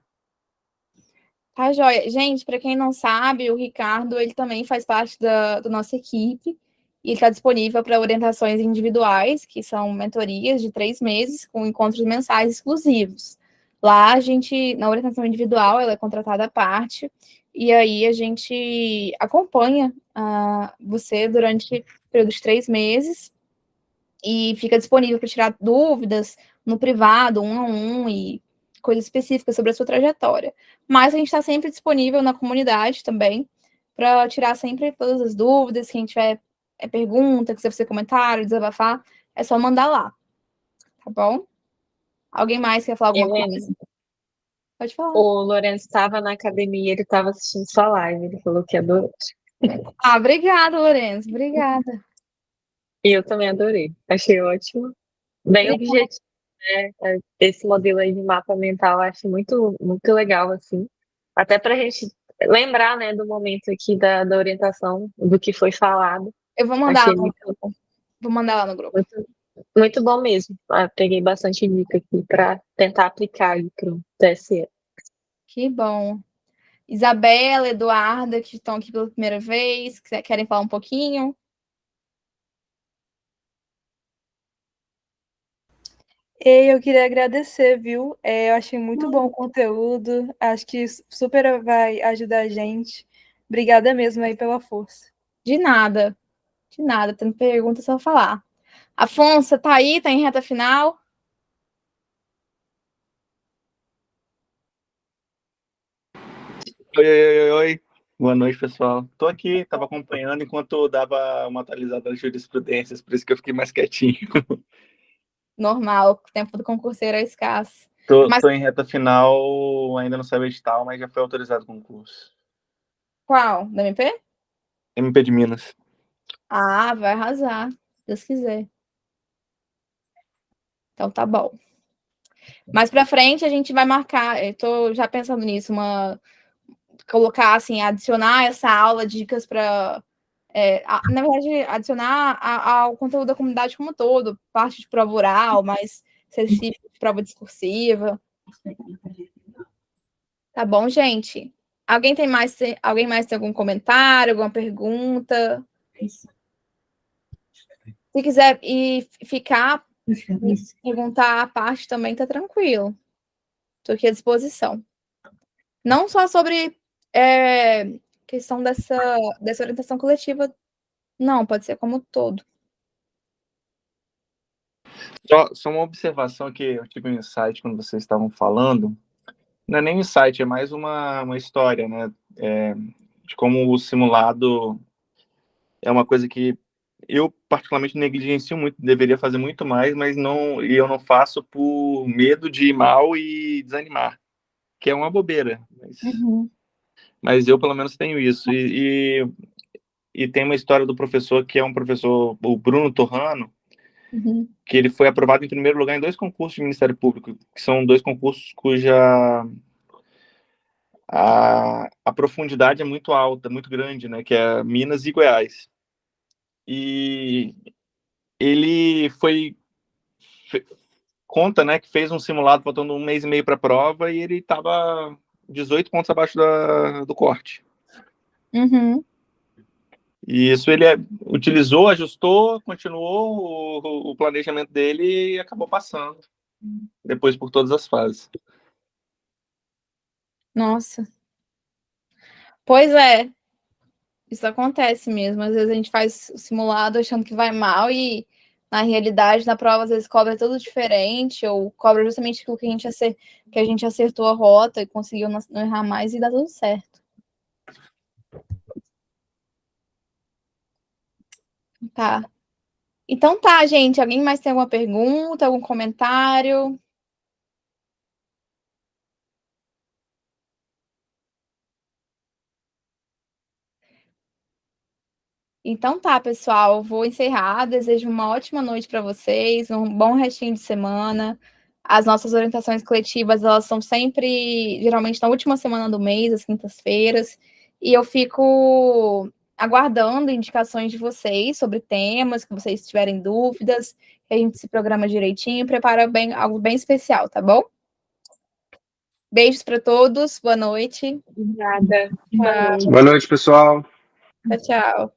E: Tá, joia. Gente, para quem não sabe, o Ricardo, ele também faz parte da nossa equipe e está disponível para orientações individuais, que são mentorias de 3 meses, com encontros mensais exclusivos. Lá, a gente, na orientação individual, ela é contratada à parte, e aí a gente acompanha você durante o período de 3 meses e fica disponível para tirar dúvidas no privado, 1 a 1, e coisas específicas sobre a sua trajetória. Mas a gente está sempre disponível na comunidade também,
A: para tirar sempre todas as dúvidas, quem tiver pergunta, quiser fazer comentário, desabafar, é só mandar lá, tá bom? Alguém mais quer falar alguma
C: Helena,
A: coisa? Pode falar.
C: o Lourenço estava na academia, ele estava assistindo sua live, ele falou que adorou.
A: Ah, obrigada, Lourenço, obrigada.
C: E eu também adorei, achei ótimo. Bem objetivo, né? Esse modelo aí de mapa mental, eu acho muito, muito legal, assim. Até para a gente lembrar, né, do momento aqui da orientação, do que foi falado.
A: Eu vou mandar,
C: Achei muito,
A: vou mandar lá no grupo.
C: muito, muito bom mesmo. Peguei bastante dica aqui para tentar aplicar aí para o TSE.
A: Que bom. Isabela, Eduarda, que estão aqui pela primeira vez, que querem falar um pouquinho.
E: E eu queria agradecer, viu? Eu achei muito bom o conteúdo. Acho que super vai ajudar a gente. Obrigada mesmo aí pela força.
A: De nada. De nada. Tendo pergunta, é só falar. Afonso, tá aí? Tá em reta final?
F: Oi, oi, oi, oi. Boa noite, pessoal. Tô aqui, tava acompanhando enquanto eu dava uma atualizada nas jurisprudências, por isso que eu fiquei mais quietinho.
A: Normal, o tempo do concurseiro é escasso. Mas
F: Tô em reta final, ainda não saiu o edital, mas já foi autorizado o concurso.
A: qual? Da MP?
F: MP de Minas.
A: Ah, vai arrasar, se Deus quiser. Então tá bom. Mais pra frente a gente vai marcar, eu tô já pensando nisso, colocar assim, adicionar essa aula de dicas para na verdade, adicionar ao conteúdo da comunidade como um todo, parte de prova oral, mais específica de prova discursiva. Tá bom, gente? Alguém mais tem algum comentário, alguma pergunta? Se quiser ficar e perguntar a parte também, tá tranquilo. Estou aqui à disposição. Não só sobre questão dessa orientação coletiva, não, pode ser como um todo.
F: Só uma observação que eu tive um insight quando vocês estavam falando. Não é nem um insight, é mais uma história, né? De como o simulado é uma coisa que eu particularmente negligencio muito, deveria fazer muito mais, mas não, e eu não faço por medo de ir mal e desanimar, que é uma bobeira, mas eu pelo menos tenho isso. E tem uma história do professor que é um professor, o Bruno Torrano, que ele foi aprovado em primeiro lugar em dois concursos de Ministério Público, que são dois concursos cuja a profundidade é muito alta, muito grande, né, que é Minas e Goiás. E ele conta, né, que fez um simulado faltando um mês e meio para a prova e ele estava 18 pontos abaixo do corte.
A: Uhum.
F: E isso ele utilizou, ajustou, continuou o planejamento dele e acabou passando. Depois por todas as fases.
A: Nossa. Pois é, isso acontece mesmo. Às vezes a gente faz o simulado achando que vai mal e, na realidade, na prova, às vezes cobra tudo diferente ou cobra justamente aquilo que a gente acertou a rota e conseguiu não errar mais e dá tudo certo. Tá. Então tá, gente. Alguém mais tem alguma pergunta, algum comentário? Então tá, pessoal. Vou encerrar. Desejo uma ótima noite para vocês, um bom restinho de semana. As nossas orientações coletivas, elas são sempre, geralmente, na última semana do mês, às quintas-feiras. E eu fico aguardando indicações de vocês sobre temas, que vocês tiverem dúvidas, que a gente se programa direitinho e prepara bem, algo bem especial, tá bom? Beijos para todos. Boa noite.
C: Obrigada. Boa
A: Tchau,
C: noite.
B: Boa noite, pessoal.
A: tchau.